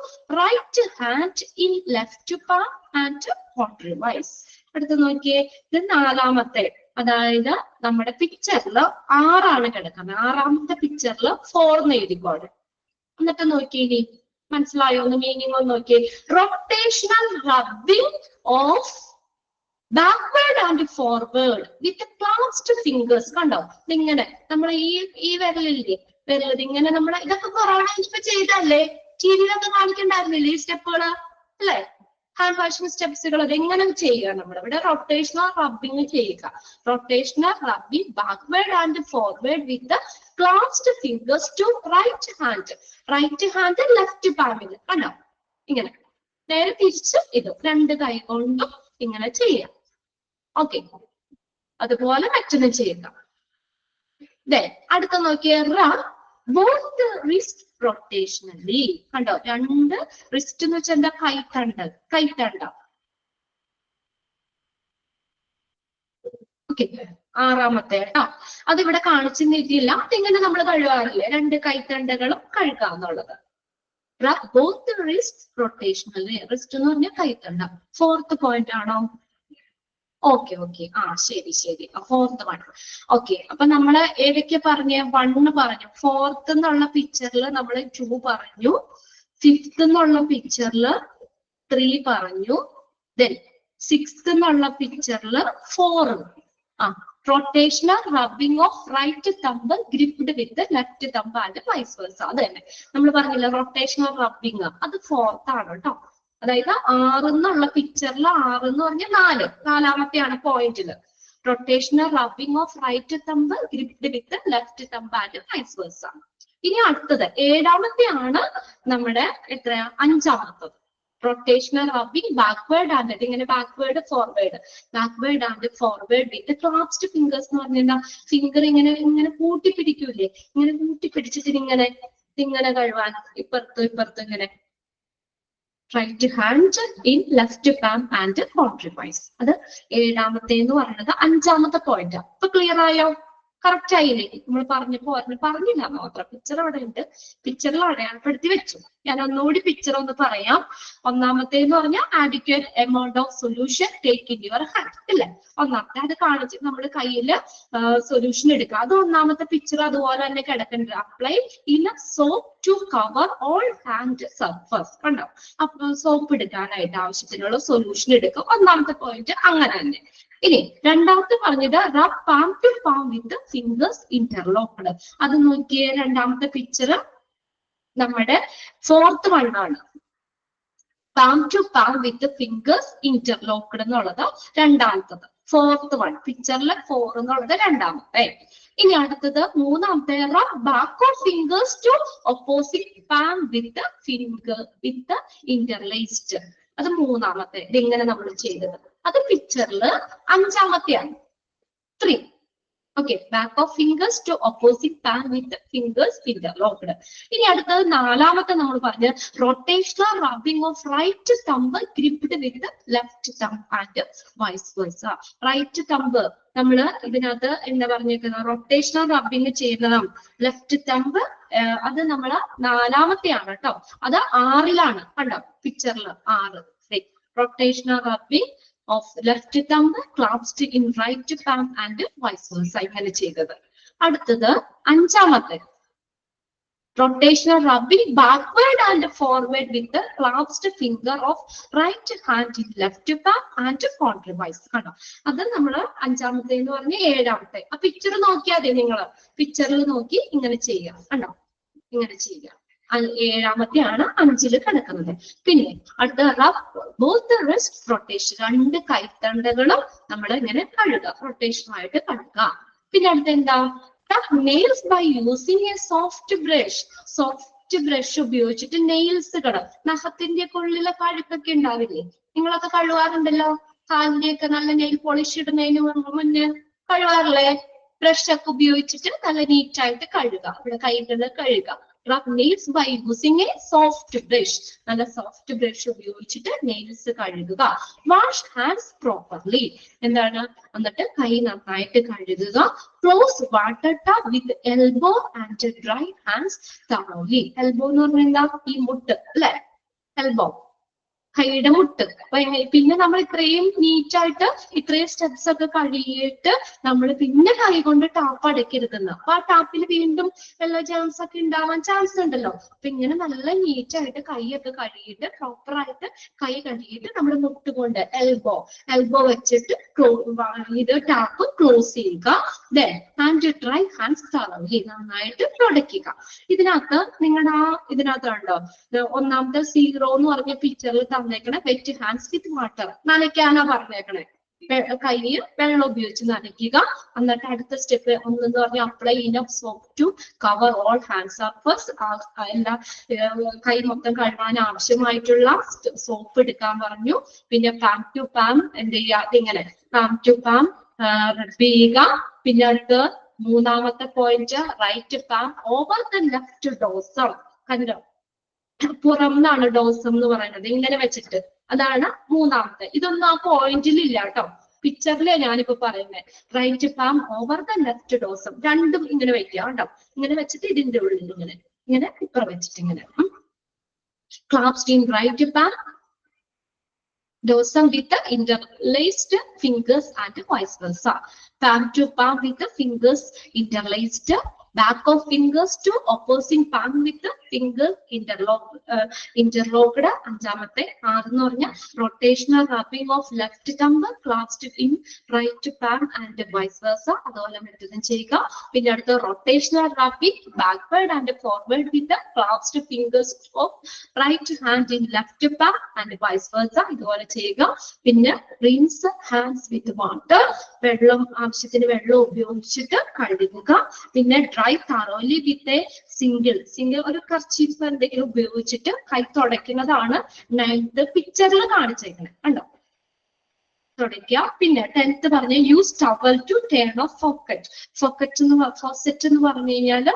right hand in left palm and contrariwise. അടുത്ത് നോക്കിയേ, ഇത് 4ാമത്തെ. അതായത് നമ്മുടെ പിക്ചറിൽ 6 ആണ് കിടക്കുന്നത്. 6ാമത്തെ പിക്ചറിൽ 4 എഴുതിക്കോടെ. എന്നിട്ട് നോക്കിയേ, മനസ്സിലായോ? ഒന്ന് മീനിങ് ഒന്ന് നോക്കിയേ. Rotational rubbing of backward and forward with clasped fingers. കണ്ടോ? ഇതിങ്ങനെ നമ്മൾ ഈ വിരലില്ലേ, വിരൽ ഇങ്ങനെ നമ്മൾ ഇതൊക്കെ കൊറോണ ഇപ്പൊ ചെയ്തല്ലേ, ടിവിയിലൊക്കെ കാണിക്കണ്ടായിരുന്നില്ലേ ഈ സ്റ്റെപ്പുകള് അല്ലെ? ഹാൻഡ് വാഷിംഗ് സ്റ്റെപ്സുകൾ അതെങ്ങനെ ചെയ്യുക? നമ്മൾ ഇവിടെ റൊട്ടേഷണൽ റബ്ബിംഗ് ചെയ്യുക. Rotational rubbing backward and forward with clasped fingers to right hand. Right hand left പാമിൽ. കണ്ടോ? ഇങ്ങനെ നേരെ തിരിച്ച് ഇത് 2 കൈ കൊണ്ടും ഇങ്ങനെ ചെയ്യാം. ഓക്കെ, അതുപോലെ മറ്റൊന്ന് ചെയ്യുക. അടുത്ത നോക്കിയ ബോത്ത് റിസ്റ്റ് റൊട്ടേഷണലി. കണ്ടോ? 2 റിസ്റ്റ് എന്ന് വെച്ചാൽ എന്താ? കൈത്തണ്ട. ഓക്കെ, 6ാമത്തെ കേട്ടോ. അതിവിടെ കാണിച്ചു നീട്ടിയില്ല. അതിങ്ങനെ നമ്മൾ കഴുകാറില്ലേ? 2 കൈത്തണ്ടകളും കഴുകാന്നുള്ളത്. Both wrist rotationally. റിസ്റ്റ് എന്ന് പറഞ്ഞാൽ കൈത്തണ്ട. 4th പോയിന്റ് ആണോ? ഓക്കെ ഓക്കെ, ശരി ശരി. 4th one. ഓക്കെ, അപ്പൊ നമ്മള് ഏതൊക്കെ പറഞ്ഞ? 1 പറഞ്ഞു. 4th എന്നുള്ള പിക്ചറിൽ നമ്മൾ 2 പറഞ്ഞു. 5th എന്നുള്ള പിക്ചറിൽ 3 പറഞ്ഞു. ദെൻ 6th എന്നുള്ള പിക്ചറിൽ 4. Rotational rubbing of right thumb gripped with left thumb and vice versa. അത് തന്നെ നമ്മൾ പറഞ്ഞില്ല, റൊട്ടേഷണൽ റബ്ബിംഗ്. അത് 4th ആണ് കേട്ടോ. അതായത് 6 എന്നുള്ള പിക്ചറിൽ 6 എന്ന് പറഞ്ഞാൽ 4ാമത്തെയാണ് പോയിന്റില്. Rotational rubbing of right thumb gripped with left thumb and vice versa. ഇനി അടുത്തത് 7ാമത്തെ ആണ് നമ്മുടെ എത്രയാ? 5ാമത്തത്. റൊട്ടേഷണൽ റബ്ബിംഗ് ബാക്ക്വേർഡ് ആൻഡ് ഇങ്ങനെ backward and forward with clasped fingers എന്ന് പറഞ്ഞാൽ ഫിംഗർ ഇങ്ങനെ കൂട്ടിപ്പിടിക്കൂലേ? ഇങ്ങനെ കൂട്ടിപ്പിടിച്ചിട്ട് ഇങ്ങനെ കഴുകാൻ ഇപ്പുറത്തും ഇങ്ങനെ. Right hand in left palm and contrariwise. അത് 7ാമത്തെ എന്ന് പറയുന്നത് 5ാമത്തെ പോയിന്റ്. അപ്പൊ ക്ലിയർ ആയോ? കറക്റ്റ് ആയില്ലേ? നമ്മൾ പറഞ്ഞില്ല മാത്രം. പിക്ചർ അവിടെ ഉണ്ട്. പിക്ചറിൽ അടയാളപ്പെടുത്തി വെച്ചു. ഞാൻ ഒന്നുകൂടി പിക്ചർ ഒന്ന് പറയാം. 1ാമത്തെ എന്ന് പറഞ്ഞാൽ adequate amount of solution take in your hand അല്ലേ? 1ാമത്തെ അത് കാണിച്ച് നമ്മൾ കയ്യിൽ സൊല്യൂഷൻ എടുക്കുക. അത് 1ാമത്തെ പിക്ചർ അതുപോലെ തന്നെ കിടക്കുന്നുണ്ട്. Apply in soap to cover all hand surface. കണ്ടോ? അപ്പൊ സോപ്പ് എടുക്കാനായിട്ട് ആവശ്യത്തിനുള്ള സൊല്യൂഷൻ എടുക്കുക. 1ാമത്തെ പോയിന്റ് അങ്ങനെ തന്നെ. ഇനി 2ാമത്തെ പറഞ്ഞത് rub palm to palm with fingers interlocked. അത് നോക്കിയേ, 2ാമത്തെ പിക്ചർ നമ്മുടെ 4th വൺ ആണ്. Palm to palm with fingers interlocked എന്നുള്ളത് 2ാമത്തത്. 4th വൺ പിക്ചറിൽ 4 എന്നുള്ളത് 2ാമത്തെ. ഇനി അടുത്തത് 3ാമത്തെ rub back of fingers to opposite palm with interlaced. അത് 3ാമത്തെ. ഇതിങ്ങനെ നമ്മൾ ചെയ്തത്. അത് പിക്ചറിൽ 5ാമത്തെയാണ്. 3. Okay, back of fingers to opposite palm with fingers interlocked. ഇനി അടുത്തത് 4ാമത്തെ നമ്മൾ പറഞ്ഞ rotational rubbing of right thumb gripped with left thumb and vice versa. Right thumb നമ്മൾ ഇതിനകത്ത് എന്താ പറഞ്ഞേക്കുന്നത്? റൊട്ടേഷണൽ റബ്ബിംഗ് ചെയ്യുന്നതാണ്. ലെഫ്റ്റ് തമ്പ് അത് നമ്മള് 4ാമത്തെയാണ് കേട്ടോ. അത് 6ലാണ്. കണ്ടോ? പിക്ചറിൽ 6. Rotational rubbing of left thumb clasped in right palm and vice versa. ഇങ്ങനെ ചെയ്തത്. അടുത്തത് 5ാമത്തെ rotational rubbing backward and forward with clasped finger of right hand in left palm and counterwise. കണ്ടോ? അത് നമ്മൾ 5ാമത്തെ എന്ന് പറഞ്ഞ 7ാമത്തെ. ആ പിക്ചർ നോക്കിയാൽ മതി. നിങ്ങൾ പിക്ചറിൽ നോക്കി ഇങ്ങനെ ചെയ്യുക. കണ്ടോ? ഇങ്ങനെ ചെയ്യുക. 7ാമത്തെയാണ് 5ൽ കിടക്കുന്നത്. പിന്നെ അടുത്ത ബോത്ത് റിസ്റ്റ് റൊട്ടേഷൻ, 2 കൈത്തണ്ടകളും നമ്മൾ ഇങ്ങനെ കഴുകുക, റൊട്ടേഷനായിട്ട് കഴുകുക. പിന്നെ അടുത്ത എന്താ, nails by using a soft brush. Soft brush ഉപയോഗിച്ചിട്ട് നെയിൽസുകൾ, നഖത്തിന്റെ ഉള്ളിലെ കഴുക്കൊക്കെ ഉണ്ടാവില്ലേ, നിങ്ങളൊക്കെ കഴുകാറുണ്ടല്ലോ, കാലിന്റെ ഒക്കെ നല്ല നെയിൽ പോളിഷ് ഇടുന്നതിന് മുന്നേ കഴുകാറില്ലേ, ബ്രഷ് ഒക്കെ ഉപയോഗിച്ചിട്ട് നല്ല നീറ്റായിട്ട് കഴുകുക, ഇവിടെ കൈകൾ കഴുകുക. rub nails by using a soft brush. നല്ല സോഫ്റ്റ് ബ്രഷ് ഉപയോഗിച്ചിട്ട് നെയിൽസ് കഴുകുക. Wash hands properly. എന്താണ്, എന്നിട്ട് കൈ നന്നായിട്ട് കഴുകുക. Close water tap with elbow and dry hands thoroughly. Elbow എന്ന് പറഞ്ഞാൽ എന്താ, ഈ മുട്ട് അല്ലെ, എൽബോ കൈയുടെ മുട്ട്. പിന്നെ നമ്മൾ ഇത്രയും നീറ്റായിട്ട് ഇത്രയും സ്റ്റെപ്സ് ഒക്കെ കഴുകിയിട്ട് നമ്മൾ പിന്നെ കൈ കൊണ്ട് ടാപ്പ് അടയ്ക്കരുതെന്ന്. അപ്പൊ ആ ടാപ്പിൽ വീണ്ടും വെള്ള ജേംസ് ഒക്കെ ഉണ്ടാവാൻ ചാൻസ് ഉണ്ടല്ലോ. അപ്പൊ ഇങ്ങനെ നല്ല നീറ്റായിട്ട് കൈയൊക്കെ കഴുകിയിട്ട് പ്രോപ്പറായിട്ട് കൈ കഴുകിയിട്ട് നമ്മൾ മുട്ടുകൊണ്ട് എൽബോ വെച്ചിട്ട് ഇത് ടാപ്പ് ക്ലോസ് ചെയ്യുക. And dry hands thoroughly. നന്നായിട്ട് തുടയ്ക്കുക. ഇതിനകത്ത് നിങ്ങളുടെ ഇതിനകത്ത് ഉണ്ടോ 1ാമത്തെ 0 എന്ന് പറഞ്ഞ പിക്ചറിൽ തന്നേക്കണേ വെറ്റ് ഹാൻഡ്സ് വിത്ത് വാട്ടർ, നനയ്ക്കാനാ പറഞ്ഞേക്കണേ. കൈ വെള്ളം ഉപയോഗിച്ച് നനയ്ക്കുക. എന്നിട്ട് അടുത്ത സ്റ്റെപ്പ് 1 എന്ന് പറഞ്ഞാൽ apply enough soap to cover all hand surface. എല്ലാ കൈ മൊത്തം കഴുകാൻ ആവശ്യമായിട്ടുള്ള സോപ്പ് എടുക്കാൻ പറഞ്ഞു. പിന്നെ പാം ടു പാം എന്ത് ചെയ്യുക, ഇങ്ങനെ പാം ടു പാം റബ് ചെയ്യുക. പിന്നെ അടുത്ത് 3ാമത്തെ point, right palm over the left dorsum. കണ്ടോ, പുറംന്നാണ് ഡോസം എന്ന് പറയുന്നത്, ഇങ്ങനെ വെച്ചിട്ട്. അതാണ് 3ാമത്തെ. ഇതൊന്നും ആ പോയിന്റിൽ ഇല്ല കേട്ടോ, പിക്ചറിലെ ഞാനിപ്പോ പറയുന്നത്. Right palm over the left dorsum, രണ്ടും ഇങ്ങനെ വെക്കുക കേട്ടോ. ഇങ്ങനെ വെച്ചിട്ട് ഇതിന്റെ ഉള്ളിൽ ഇങ്ങനെ ഇപ്പുറം വെച്ചിട്ട് ഇങ്ങനെ clasped in right palm dorsum with the interlaced fingers and vice versa. Palm to palm with the fingers interlaced. Back of fingers to opposing palm with the fingers interlocked. 5ാമത്തെ 6 എന്ന് പറഞ്ഞ rotational wrapping of left thumb clasped in right palm and vice versa. അതുപോലെ മെത്തഡും ചെയ്യുക. പിന്നെ അടുത്ത rotational wrapping backward and forward with the clasped fingers of right hand in left palm and vice versa. ഇതുപോലെ ചെയ്യുക. പിന്നെ rinse hands with water. ആവശ്യത്തിന് വെള്ളം ഉപയോഗിച്ചിട്ട് കഴുകുക. പിന്നെ dry thoroughly with a single ഒരു കർച്ചീഫ് എന്തെങ്കിലും ഉപയോഗിച്ചിട്ട് കൈ തുടയ്ക്കുന്നതാണ് 9th പിക്ചറിൽ കാണിച്ചേക്കുന്നത്. കണ്ടോ, തുടയ്ക്കുക. പിന്നെ 10th പറഞ്ഞ use towel to turn off faucet എന്ന് പറഞ്ഞു കഴിഞ്ഞാൽ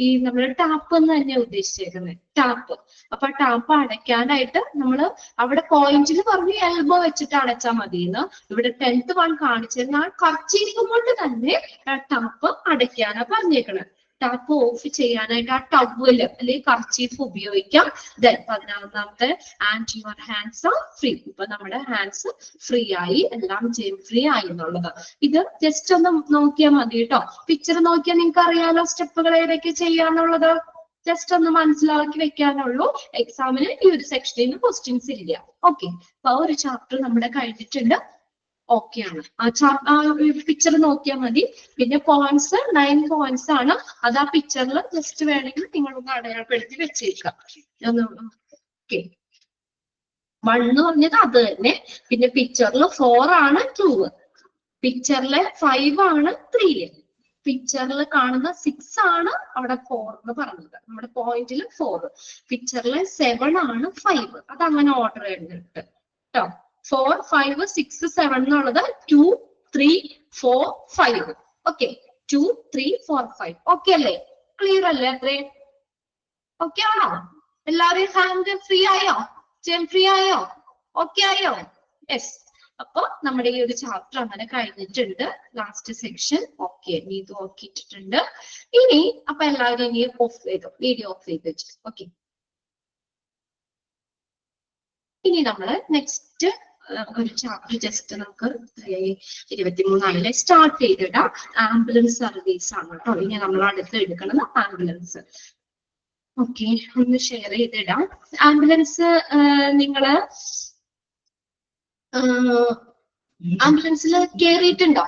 ഈ നമ്മുടെ ടാപ്പ് എന്ന് തന്നെ ഉദ്ദേശിച്ചേക്കുന്നത്, ടാപ്പ്. അപ്പൊ ടാപ്പ് അടയ്ക്കാനായിട്ട് നമ്മൾ അവിടെ പോയിന്റിൽ പറഞ്ഞു എൽബോ വെച്ചിട്ട് അടച്ചാൽ മതിയെന്ന്. ഇവിടെ 10th വൺ കാണിച്ചിരുന്ന കർച്ചീഫ് കൊണ്ട് തന്നെ ടാപ്പ് അടയ്ക്കാനാ പറഞ്ഞേക്കണത്. ടാപ്പ് ഓഫ് ചെയ്യാനായിട്ട് ആ ടവല് അല്ലെങ്കിൽ കർച്ചീഫ് ഉപയോഗിക്കാം. 11ാമത്തെ and your hands are free. ഇപ്പൊ നമ്മുടെ ഹാൻഡ്സ് ഫ്രീ ആയി, എല്ലാം ഫ്രീ ആയി എന്നുള്ളത്. ഇത് ജസ്റ്റ് ഒന്ന് നോക്കിയാൽ മതി കേട്ടോ. പിക്ചർ നോക്കിയാൽ നിങ്ങൾക്ക് അറിയാലോ സ്റ്റെപ്പുകൾ ഏതൊക്കെ ചെയ്യാന്നുള്ളത്. ജസ്റ്റ് ഒന്ന് മനസ്സിലാക്കി വെക്കാനുള്ളൂ. എക്സാമിന് ഈ ഒരു സെക്ഷനിൽ നിന്ന് ക്വസ്റ്റ്യൻസ് ഇല്ല. ഓക്കെ, അപ്പൊ ഒരു ചാപ്റ്റർ നമ്മുടെ കഴിഞ്ഞിട്ടുണ്ട്. ഓക്കെ ആണ്. ആ പിക്ചർ നോക്കിയാൽ മതി. പിന്നെ പോയിന്റ്സ് 9 പോയിന്റ്സ് ആണ്. അത് ആ പിക്ചറിൽ ജസ്റ്റ് വേണമെങ്കിൽ നിങ്ങളൊന്ന് അടയാളപ്പെടുത്തി വെച്ചേക്കാം. ഓക്കെ, 1 എന്ന് പറഞ്ഞത് അത് തന്നെ. പിന്നെ പിക്ചറിൽ 4 ആണ് 2, പിക്ചറിലെ 5 ആണ് 3, പിക്ചറിൽ കാണുന്ന 6 ആണ് അവിടെ 4 എന്ന് പറഞ്ഞത്. നമ്മുടെ പോയിന്റിൽ 4, പിക്ചറിൽ 7 ആണ് 5. അത് അങ്ങനെ ഓർഡർ ചെയ്തിട്ട് കേട്ടോ. 4, 5, 6, 7 എന്നുള്ളത് 2, 3, 4, 5. ഓക്കെ, 2, 3, 4, 5. ഓക്കെ അല്ലേ? ക്ലിയർ അല്ലേ? അത്രയും ഓക്കെ ആണോ? എല്ലാവരെയും ഹാൻഡ് ഫ്രീ ആയോ? ഫ്രീ ആയോ? ഓക്കെ ആയോ? യെസ്. അപ്പൊ നമ്മുടെ ഈ ഒരു ചാപ്റ്റർ അങ്ങനെ കഴിഞ്ഞിട്ടുണ്ട്. ലാസ്റ്റ് സെക്ഷൻ ഓക്കെ, ഇത് ഓക്കെ ഇട്ടിട്ടുണ്ട്. ഇനി അപ്പൊ എല്ലാവരും ഇനി ഓഫ് ചെയ്തു, വീഡിയോ ഓഫ് ചെയ്ത് വെച്ചു. ഓക്കെ, ഇനി നമ്മള് നെക്സ്റ്റ് ഒരു ചാപ്റ്റർ ജസ്റ്റ് നമുക്ക് 23 സ്റ്റാർട്ട് ചെയ്തിടാം. ആംബുലൻസ് സർവീസ് ആണ് കേട്ടോ. ഇനി നമ്മൾ അടുത്ത് എടുക്കുന്നത് ആംബുലൻസ്. ഓക്കെ, ഒന്ന് ഷെയർ ചെയ്തിടാം. ആംബുലൻസ് നിങ്ങള് ആംബുലൻസിൽ കേറിയിട്ടുണ്ടോ?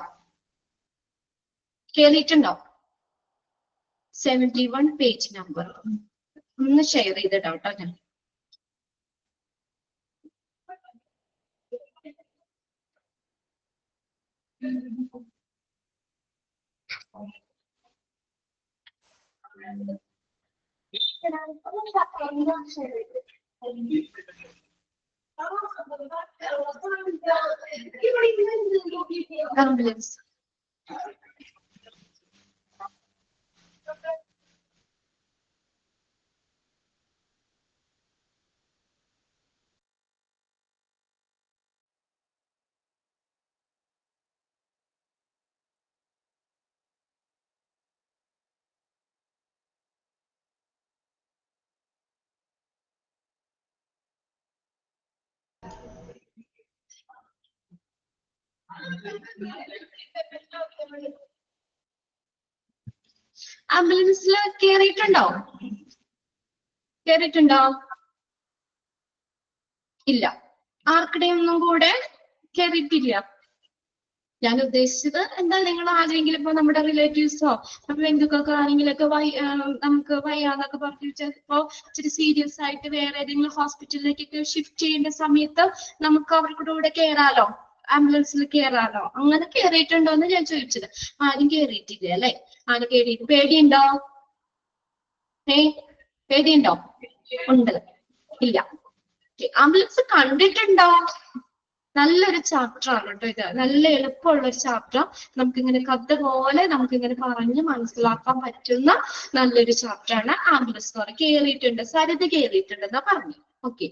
71 പേജ് നമ്പർ. ഒന്ന് ഷെയർ ചെയ്തിടാം കേട്ടോ ഞാൻ. ആംബുലൻസ് ആംബുലൻസിൽ കേറിയിട്ടുണ്ടോ? കേറിയിട്ടുണ്ടോ? ഇല്ല. ആർക്കിടെയും ഒന്നും കൂടെ കേറിയിട്ടില്ല. ഞാൻ ഉദ്ദേശിച്ചത് എന്താ, നിങ്ങൾ ആരെങ്കിലും ഇപ്പൊ നമ്മുടെ റിലേറ്റീവ്സോ ബന്ധുക്കൾക്കോ ആരെങ്കിലൊക്കെ നമുക്ക് വയ്യാന്നൊക്കെ പറഞ്ഞു ചിലപ്പോ ഇച്ചിരി സീരിയസ് ആയിട്ട് വേറെ ഏതെങ്കിലും ഹോസ്പിറ്റലിലേക്കൊക്കെ ഷിഫ്റ്റ് ചെയ്യേണ്ട സമയത്ത് നമുക്ക് അവരുടെ കൂടെ കയറാലോ, ആംബുലൻസിൽ കയറാലോ. അങ്ങനെ കയറിയിട്ടുണ്ടോ എന്ന് ഞാൻ ചോദിച്ചത്. ആരും കയറിയിട്ടില്ല അല്ലെ? ആരും കയറിയിട്ട് പേടിയുണ്ടോ? പേടിയുണ്ടോ? ഉണ്ട്. ഇല്ല. ആംബുലൻസ് കണ്ടിട്ടുണ്ടോ? നല്ലൊരു ചാപ്റ്റർ ആണ് കേട്ടോ ഇത്. നല്ല എളുപ്പമുള്ള ഒരു ചാപ്റ്റർ. നമുക്കിങ്ങനെ കഥ പോലെ നമുക്കിങ്ങനെ പറഞ്ഞ് മനസ്സിലാക്കാൻ പറ്റുന്ന നല്ലൊരു ചാപ്റ്റർ ആണ് ആംബുലൻസ് എന്ന് പറയുന്നത്. കേറിയിട്ടുണ്ട്, സരിത കേറിയിട്ടുണ്ടെന്നാ പറഞ്ഞു. ഓക്കെ,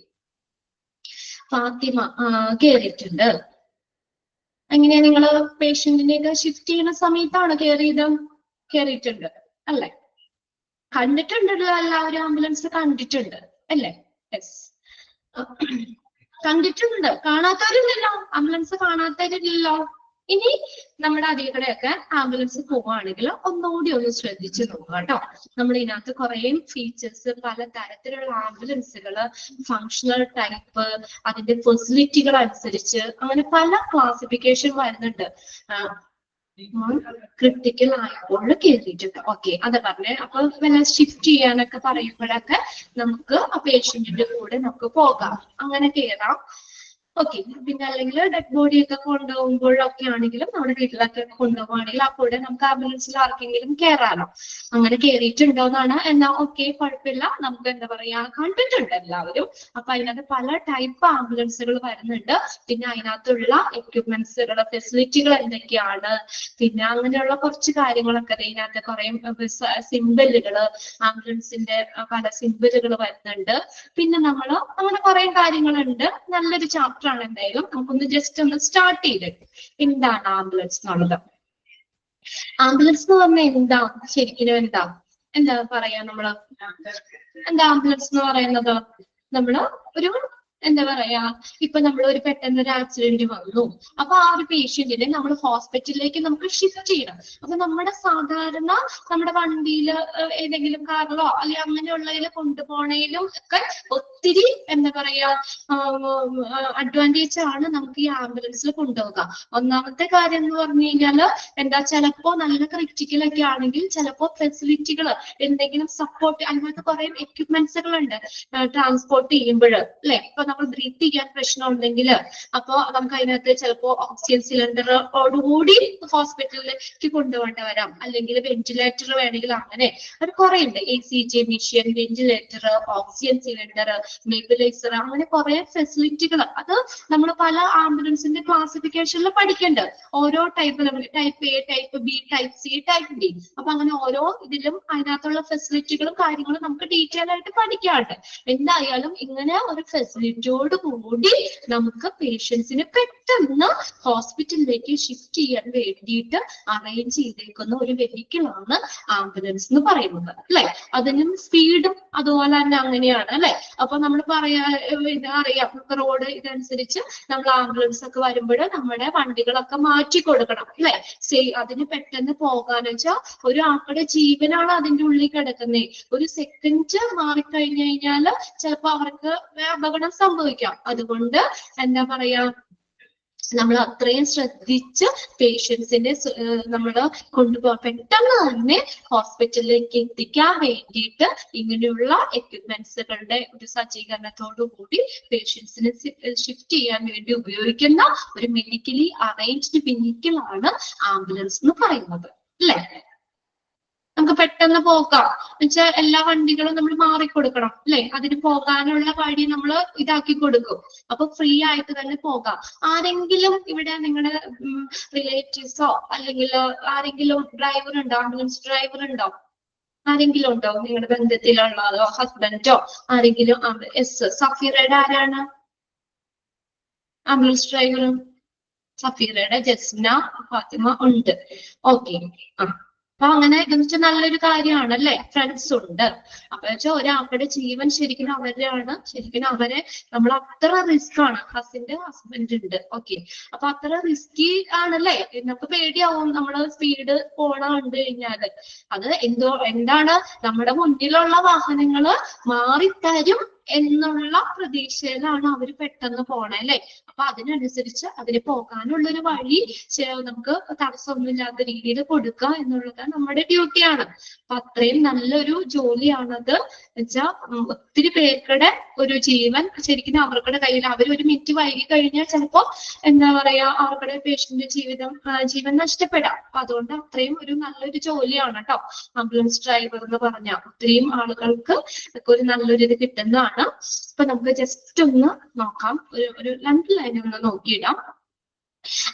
ഫാത്തിമ കേറിയിട്ടുണ്ട്. എങ്ങനെയാ നിങ്ങള് പേഷ്യന്റിനെയൊക്കെ ഷിഫ്റ്റ് ചെയ്യുന്ന സമയത്താണ് കേറിയത്? കേറിയിട്ടുണ്ട് അല്ലെ? കണ്ടിട്ടുണ്ടല്ലോ, എല്ലാവരും ആംബുലൻസ് കണ്ടിട്ടുണ്ട് അല്ലേ? യെസ്, കണ്ടിട്ടുണ്ട്. കാണാത്തവരില്ലല്ലോ, ആംബുലൻസ് കാണാത്തവരില്ലല്ലോ. ഇനി നമ്മുടെ അതിലൂടെയൊക്കെ ആംബുലൻസ് പോവുകയാണെങ്കിൽ ഒന്നുകൂടി ഒന്ന് ശ്രദ്ധിച്ചു നോക്കുക കേട്ടോ. നമ്മൾ ഇതിനകത്ത് കുറെ ഫീച്ചേഴ്സ്, പല തരത്തിലുള്ള ആംബുലൻസുകള്, ഫങ്ഷണൽ ടൈപ്പ്, അതിന്റെ ഫെസിലിറ്റികൾ അനുസരിച്ച് അങ്ങനെ പല ക്ലാസിഫിക്കേഷൻ വരുന്നുണ്ട്. ക്രിട്ടിക്കൽ ആയപ്പോൾ കയറിയിട്ടുണ്ട്. ഓക്കെ, അത് പറഞ്ഞേ. അപ്പൊ വല്ല ഷിഫ്റ്റ് ചെയ്യാനൊക്കെ പറയുമ്പോഴൊക്കെ നമുക്ക് ആ പേഷ്യന്റിന്റെ കൂടെ നമുക്ക് പോകാം, അങ്ങനെ കയറാം. ഓക്കെ, പിന്നെ അല്ലെങ്കിൽ ഡെഡ് ബോഡി ഒക്കെ കൊണ്ടുപോകുമ്പോഴൊക്കെ ആണെങ്കിലും നമ്മുടെ വീട്ടിലൊക്കെ കൊണ്ടുപോകുകയാണെങ്കിൽ അപ്പോഴേ നമുക്ക് ആംബുലൻസിൽ ആർക്കെങ്കിലും കയറാനോ. അങ്ങനെ കയറിയിട്ടുണ്ടോന്നാണ്. എന്നാ ഓക്കെ, കുഴപ്പമില്ല. നമുക്ക് എന്താ പറയാ, കണ്ടിട്ടുണ്ട് എല്ലാവരും. അപ്പൊ അതിനകത്ത് പല ടൈപ്പ് ആംബുലൻസുകൾ വരുന്നുണ്ട്. പിന്നെ അതിനകത്തുള്ള എക്യുപ്മെന്റ്സുകൾ, ഫെസിലിറ്റികൾ എന്തൊക്കെയാണ്, പിന്നെ അങ്ങനെയുള്ള കുറച്ച് കാര്യങ്ങളൊക്കെ ഇതിനകത്ത് കുറെ സിംബലുകള്, ആംബുലൻസിന്റെ പല സിംബലുകൾ വരുന്നുണ്ട്. പിന്നെ നമ്മള് അങ്ങനെ കുറെ കാര്യങ്ങളുണ്ട്. നല്ലൊരു ചാപ്റ്റർ ആണ്. എന്തായാലും നമുക്കൊന്ന് ജസ്റ്റ് ഒന്ന് സ്റ്റാർട്ട് ചെയ്തിട്ട് എന്താണ് ആംബുലൻസ് എന്നുള്ളത്. ആംബുലൻസ് എന്ന് പറഞ്ഞാൽ എന്താ ശരിക്കും? എന്താ പറയാ നമ്മള്? എന്താ ആംബുലൻസ് എന്ന് പറയുന്നത്? നമ്മള് ഒരു എന്താ പറയാ, ഇപ്പൊ നമ്മൾ ഒരു പെട്ടെന്ന് ഒരു ആക്സിഡന്റ് വന്നു, അപ്പൊ ആ ഒരു പേഷ്യന്റിനെ നമ്മൾ ഹോസ്പിറ്റലിലേക്ക് നമുക്ക് ഷിഫ്റ്റ് ചെയ്യണം. അപ്പൊ നമ്മുടെ സാധാരണ നമ്മുടെ വണ്ടിയില് ഏതെങ്കിലും കാറിലോ അല്ലെങ്കിൽ അങ്ങനെയുള്ളതിൽ കൊണ്ടുപോകണേലും ഒക്കെ ഒത്തിരി എന്താ പറയാ അഡ്വാൻറ്റേജ് ആണ് നമുക്ക് ഈ ആംബുലൻസിൽ കൊണ്ടുപോകുക. ഒന്നാമത്തെ കാര്യം എന്ന് പറഞ്ഞു കഴിഞ്ഞാല് എന്താ, ചിലപ്പോ നല്ല ക്രിറ്റിക്കൽ ഒക്കെ ആണെങ്കിൽ ചിലപ്പോ ഫെസിലിറ്റികൾ എന്തെങ്കിലും സപ്പോർട്ട്, അതിനകത്ത് കുറെ എക്യുപ്മെന്റ്സുകൾ ഉണ്ട് ട്രാൻസ്പോർട്ട് ചെയ്യുമ്പോൾ അല്ലെ. ഇപ്പൊ നമ്മൾ ബ്രീത്ത് ചെയ്യാൻ പ്രശ്നം ഉണ്ടെങ്കിൽ അപ്പൊ നമുക്ക് അതിനകത്ത് ചിലപ്പോ ഓക്സിജൻ സിലിണ്ടറോടുകൂടി ഹോസ്പിറ്റലിലേക്ക് കൊണ്ടുപോകേണ്ട വരാം. അല്ലെങ്കിൽ വെന്റിലേറ്റർ വേണമെങ്കിൽ അങ്ങനെ അത് കുറെ ഉണ്ട്. ECG machine, ventilator, oxygen cylinder, nebuliser, അങ്ങനെ കുറെ ഫെസിലിറ്റികൾ. അത് നമ്മൾ പല ആംബുലൻസിന്റെ ക്ലാസിഫിക്കേഷനിൽ പഠിക്കേണ്ടത്. ഓരോ type, type A, type B, type C, type D. അപ്പൊ അങ്ങനെ ഓരോ ഇതിലും അതിനകത്തുള്ള ഫെസിലിറ്റികളും കാര്യങ്ങളും നമുക്ക് ഡീറ്റെയിൽ ആയിട്ട് പഠിക്കാറുണ്ട്. എന്തായാലും ഇങ്ങനെ ഒരു ഫെസിലിറ്റിയോട് കൂടി നമുക്ക് പേഷ്യൻസിന് പെട്ടെന്ന് ഹോസ്പിറ്റലിലേക്ക് ഷിഫ്റ്റ് ചെയ്യാൻ വേണ്ടിയിട്ട് അറേഞ്ച് ചെയ്തേക്കുന്ന ഒരു വെഹിക്കിളാണ് ആംബുലൻസ് എന്ന് പറയുന്നത് അല്ലെ. അതിനും സ്പീഡും അതുപോലെ തന്നെ അങ്ങനെയാണ് അല്ലെ. അപ്പൊ നമ്മൾ അറിയാം, റോഡ് ഇതനുസരിച്ച് നമ്മൾ ആംബുലൻസ് ഒക്കെ വരുമ്പോൾ നമ്മുടെ വണ്ടികളൊക്കെ മാറ്റി കൊടുക്കണം അല്ലെ. അതിന് പെട്ടെന്ന് പോകാന്ന് വെച്ചാൽ ഒരു ആളുടെ ജീവനാണ് അതിന്റെ ഉള്ളിൽ കിടക്കുന്നത്. ഒരു സെക്കൻഡ് മാറിക്കഴിഞ്ഞു കഴിഞ്ഞാല് ചിലപ്പോ അവർക്ക് അപകടം സംഭവിക്കാം. അതുകൊണ്ട് എന്താ പറയാ, നമ്മൾ അത്രയും ശ്രദ്ധിച്ച് പേഷ്യൻസിനെ നമ്മൾ കൊണ്ടുപോകാൻ പെട്ടെന്ന് തന്നെ ഹോസ്പിറ്റലിലേക്ക് എത്തിക്കാൻ വേണ്ടിയിട്ട് ഇങ്ങനെയുള്ള എക്യുപ്മെന്റ്സുകളുടെ ഒരു സജ്ജീകരണത്തോടു കൂടി പേഷ്യൻസിനെ ഷിഫ്റ്റ് ചെയ്യാൻ വേണ്ടി ഉപയോഗിക്കുന്ന ഒരു മെഡിക്കലി അറേഞ്ച്ഡ് വെഹിക്കിളാണ് ആംബുലൻസ് എന്ന് പറയുന്നത്, അല്ലേ? നമുക്ക് പെട്ടെന്ന് പോകാം എന്നുവെച്ചാൽ എല്ലാ വണ്ടികളും നമ്മൾ മാറിക്കൊടുക്കണം, അല്ലെ? അതിന് പോകാനുള്ള വഴി നമ്മൾ ഇതാക്കി കൊടുക്കും. അപ്പൊ ഫ്രീ ആയിട്ട് തന്നെ പോകാം. ആരെങ്കിലും ഇവിടെ നിങ്ങളുടെ റിലേറ്റീവ്സോ അല്ലെങ്കിൽ ആരെങ്കിലും ഡ്രൈവർ ഉണ്ടോ? ആംബുലൻസ് ഡ്രൈവർ ഉണ്ടോ? ആരെങ്കിലും ഉണ്ടോ നിങ്ങളുടെ ബന്ധത്തിലുള്ളതോ? ഹസ്ബൻഡോ ആരെങ്കിലും? സഫീറയുടെ ആരാണ് ആംബുലൻസ് ഡ്രൈവർ? സഫീറയുടെ ജസ്ന ഫാത്തിമ ഉണ്ട്. ഓക്കെ. അപ്പൊ അങ്ങനെ ഇതെന്ന് വെച്ചാൽ നല്ലൊരു കാര്യമാണ്, അല്ലെ? ഫ്രണ്ട്സ് ഉണ്ട്. അപ്പൊ വെച്ചാൽ ഒരാളുടെ ജീവൻ ശരിക്കും അവരാണ്, ശരിക്കും അവരെ നമ്മൾ അത്ര റിസ്ക് ആണ്. ഹസ്ബൻഡ് ഉണ്ട്. ഓക്കെ. അപ്പൊ അത്ര റിസ്കി ആണല്ലേ? നമുക്ക് പേടിയാവും നമ്മള് സ്പീഡ് പോണ കണ്ടു കഴിഞ്ഞാല്. അത് എന്താണ് നമ്മുടെ മുന്നിലുള്ള വാഹനങ്ങള് മാറിത്തരും എന്നുള്ള പ്രതീക്ഷയിലാണ് അവര് പെട്ടെന്ന് പോണേ, അല്ലെ? അപ്പൊ അതിനനുസരിച്ച് അതിന് പോകാനുള്ളൊരു വഴി നമുക്ക് തടസ്സമൊന്നുമില്ലാത്ത രീതിയിൽ കൊടുക്കുക എന്നുള്ളത് നമ്മുടെ ഡ്യൂട്ടിയാണ്. അപ്പൊ അത്രയും നല്ലൊരു ജോലിയാണത്. വെച്ചാൽ ഒത്തിരി പേർക്കുടെ ഒരു ജീവൻ ശരിക്കും അവർക്കുടെ കയ്യിൽ, അവർ ഒരു മിനിറ്റ് വൈകി കഴിഞ്ഞാൽ ചിലപ്പോ എന്താ പറയാ അവരുടെ പേഷ്യന്റ് ജീവൻ നഷ്ടപ്പെടാം. അപ്പൊ അതുകൊണ്ട് അത്രയും ഒരു നല്ലൊരു ജോലിയാണ് കേട്ടോ ആംബുലൻസ് ഡ്രൈവർ എന്ന് പറഞ്ഞാൽ. ഒത്തിരിയും ആളുകൾക്ക് ഒരു നല്ലൊരു ഇത് കിട്ടുന്നതാണ്. അപ്പൊ നമുക്ക് ജസ്റ്റ് ഒന്ന് നോക്കാം, ഒരു 2 ലൈൻ ഒന്ന് നോക്കിയിടാം.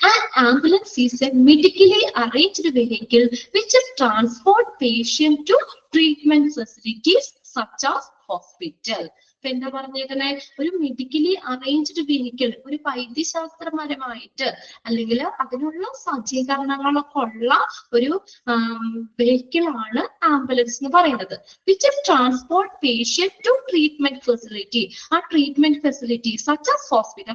An ambulance is a medically arranged vehicle which transport patient to treatment facilities such as hospital. ഇപ്പൊ എന്താ പറഞ്ഞേക്കണേ? ഒരു മെഡിക്കലി അറേഞ്ച്ഡ് വെഹിക്കിൾ, ഒരു വൈദ്യശാസ്ത്രപരമായിട്ട് അല്ലെങ്കിൽ അതിനുള്ള സജ്ജീകരണങ്ങളൊക്കെ ഉള്ള ഒരു വെഹിക്കിളാണ് ആംബുലൻസ് എന്ന് പറയുന്നത്. Which transport patient to treatment facility. ആ ട്രീറ്റ്മെന്റ് ഫെസിലിറ്റി സച്ച് ആസ്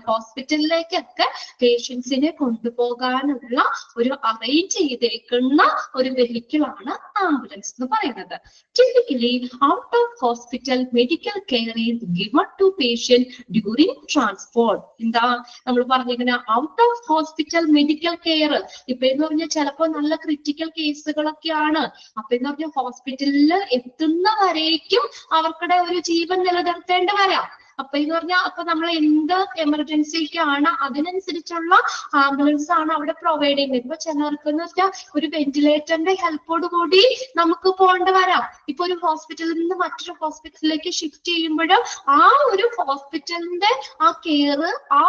ഹോസ്പിറ്റലിലേക്കൊക്കെ പേഷ്യൻസിനെ കൊണ്ടുപോകാനുള്ള ഒരു അറേഞ്ച് ചെയ്തേക്കുന്ന ഒരു വെഹിക്കിളാണ് ആംബുലൻസ് എന്ന് പറയുന്നത്. Typically out of hospital medical care is given to patient during transport. എന്താ നമ്മൾ പറഞ്ഞിരിക്കുന്ന? Out of hospital medical care. ഇപ്പൊ എന്ന് പറഞ്ഞാൽ ചിലപ്പോ നല്ല ക്രിട്ടിക്കൽ കേസുകളൊക്കെയാണ്. അപ്പൊ എന്ന് പറഞ്ഞാൽ ഹോസ്പിറ്റലിൽ എത്തുന്നവരേക്കും അവർക്കുടെ ഒരു ജീവൻ നിലനിർത്തേണ്ടി വരാം. അപ്പൊ എന്ന് പറഞ്ഞാൽ അപ്പൊ നമ്മൾ എന്ത് എമർജൻസിക്കാണ് അതിനനുസരിച്ചുള്ള ആംബുലൻസ് ആണ് അവിടെ പ്രൊവൈഡ് ചെയ്യുന്നത്. ഇപ്പൊ ചിലർക്ക് എന്ന് വെച്ചാൽ ഒരു വെന്റിലേറ്ററിന്റെ ഹെൽപ്പോട് കൂടി നമുക്ക് പോകേണ്ടി വരാം. ഇപ്പൊ ഒരു ഹോസ്പിറ്റലിൽ നിന്ന് മറ്റൊരു ഹോസ്പിറ്റലിലേക്ക് ഷിഫ്റ്റ് ചെയ്യുമ്പോൾ ആ ഒരു ഹോസ്പിറ്റലിന്റെ ആ കെയർ ആ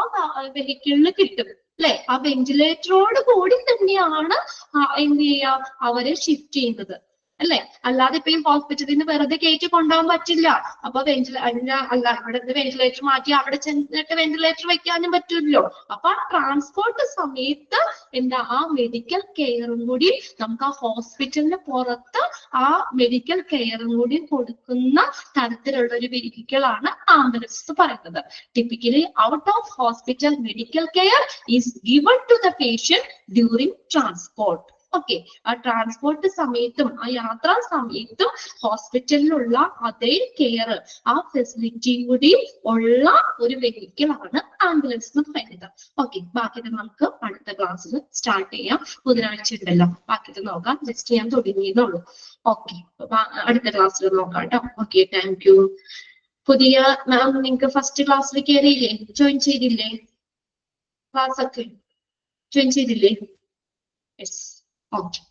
വെഹിക്കിളിന് കിട്ടും, അല്ലെ? ആ വെന്റിലേറ്ററോട് കൂടി തന്നെയാണ് എന്ത് ചെയ്യുക അവരെ ഷിഫ്റ്റ് ചെയ്യുന്നത്, അല്ലെ? അല്ലാതെ ഇപ്പൊ ഈ ഹോസ്പിറ്റലിൽ നിന്ന് വെറുതെ കയറ്റി കൊണ്ടുപോകാൻ പറ്റില്ല. അപ്പൊ അല്ല ഇവിടെ വെന്റിലേറ്റർ മാറ്റി അവിടെ ചെന്നിട്ട് വെന്റിലേറ്റർ വെക്കാനും പറ്റില്ലല്ലോ. അപ്പൊ ആ ട്രാൻസ്പോർട്ട് സമയത്ത് എന്താ ആ മെഡിക്കൽ കെയറും കൂടി നമുക്ക് ആ ഹോസ്പിറ്റലിന് പുറത്ത് ആ മെഡിക്കൽ കെയറും കൂടി കൊടുക്കുന്ന തരത്തിലുള്ള ഒരു വെഹിക്കിളാണ് ആംബുലൻസ് എന്ന് പറയുന്നത്. Typically out of hospital medical care is given to the patient during transport. Okay. ആ ട്രാൻസ്പോർട്ട് സമയത്തും ആ യാത്രാ സമയത്തും ഹോസ്പിറ്റലിലുള്ള അതേ കെയർ ആ ഫെസിലിറ്റി കൂടി ഉള്ള ഒരു വെഹിക്കിളാണ് ആംബുലൻസ് എന്ന് പറയുന്നത്. ഓക്കെ. ബാക്കി നമുക്ക് അടുത്ത ക്ലാസ്സിൽ സ്റ്റാർട്ട് ചെയ്യാം. ബുധനാഴ്ച ഉണ്ടല്ലോ, ബാക്കി നോക്കാം. ജസ്റ്റ് ഞാൻ തുടങ്ങിയെന്നുള്ളൂ. ഓക്കെ. അടുത്ത ക്ലാസ്സിൽ നോക്കാം കേട്ടോ. ഓക്കെ. Thank you. പുതിയ മാം നിങ്ങൾക്ക് ഫസ്റ്റ് ക്ലാസ്സിൽ കയറിയില്ലേ? ജോയിൻ ചെയ്തില്ലേ? ക്ലാസ് ഒക്കെ ജോയിൻ ചെയ്തില്ലേ? യെസ്. Okay.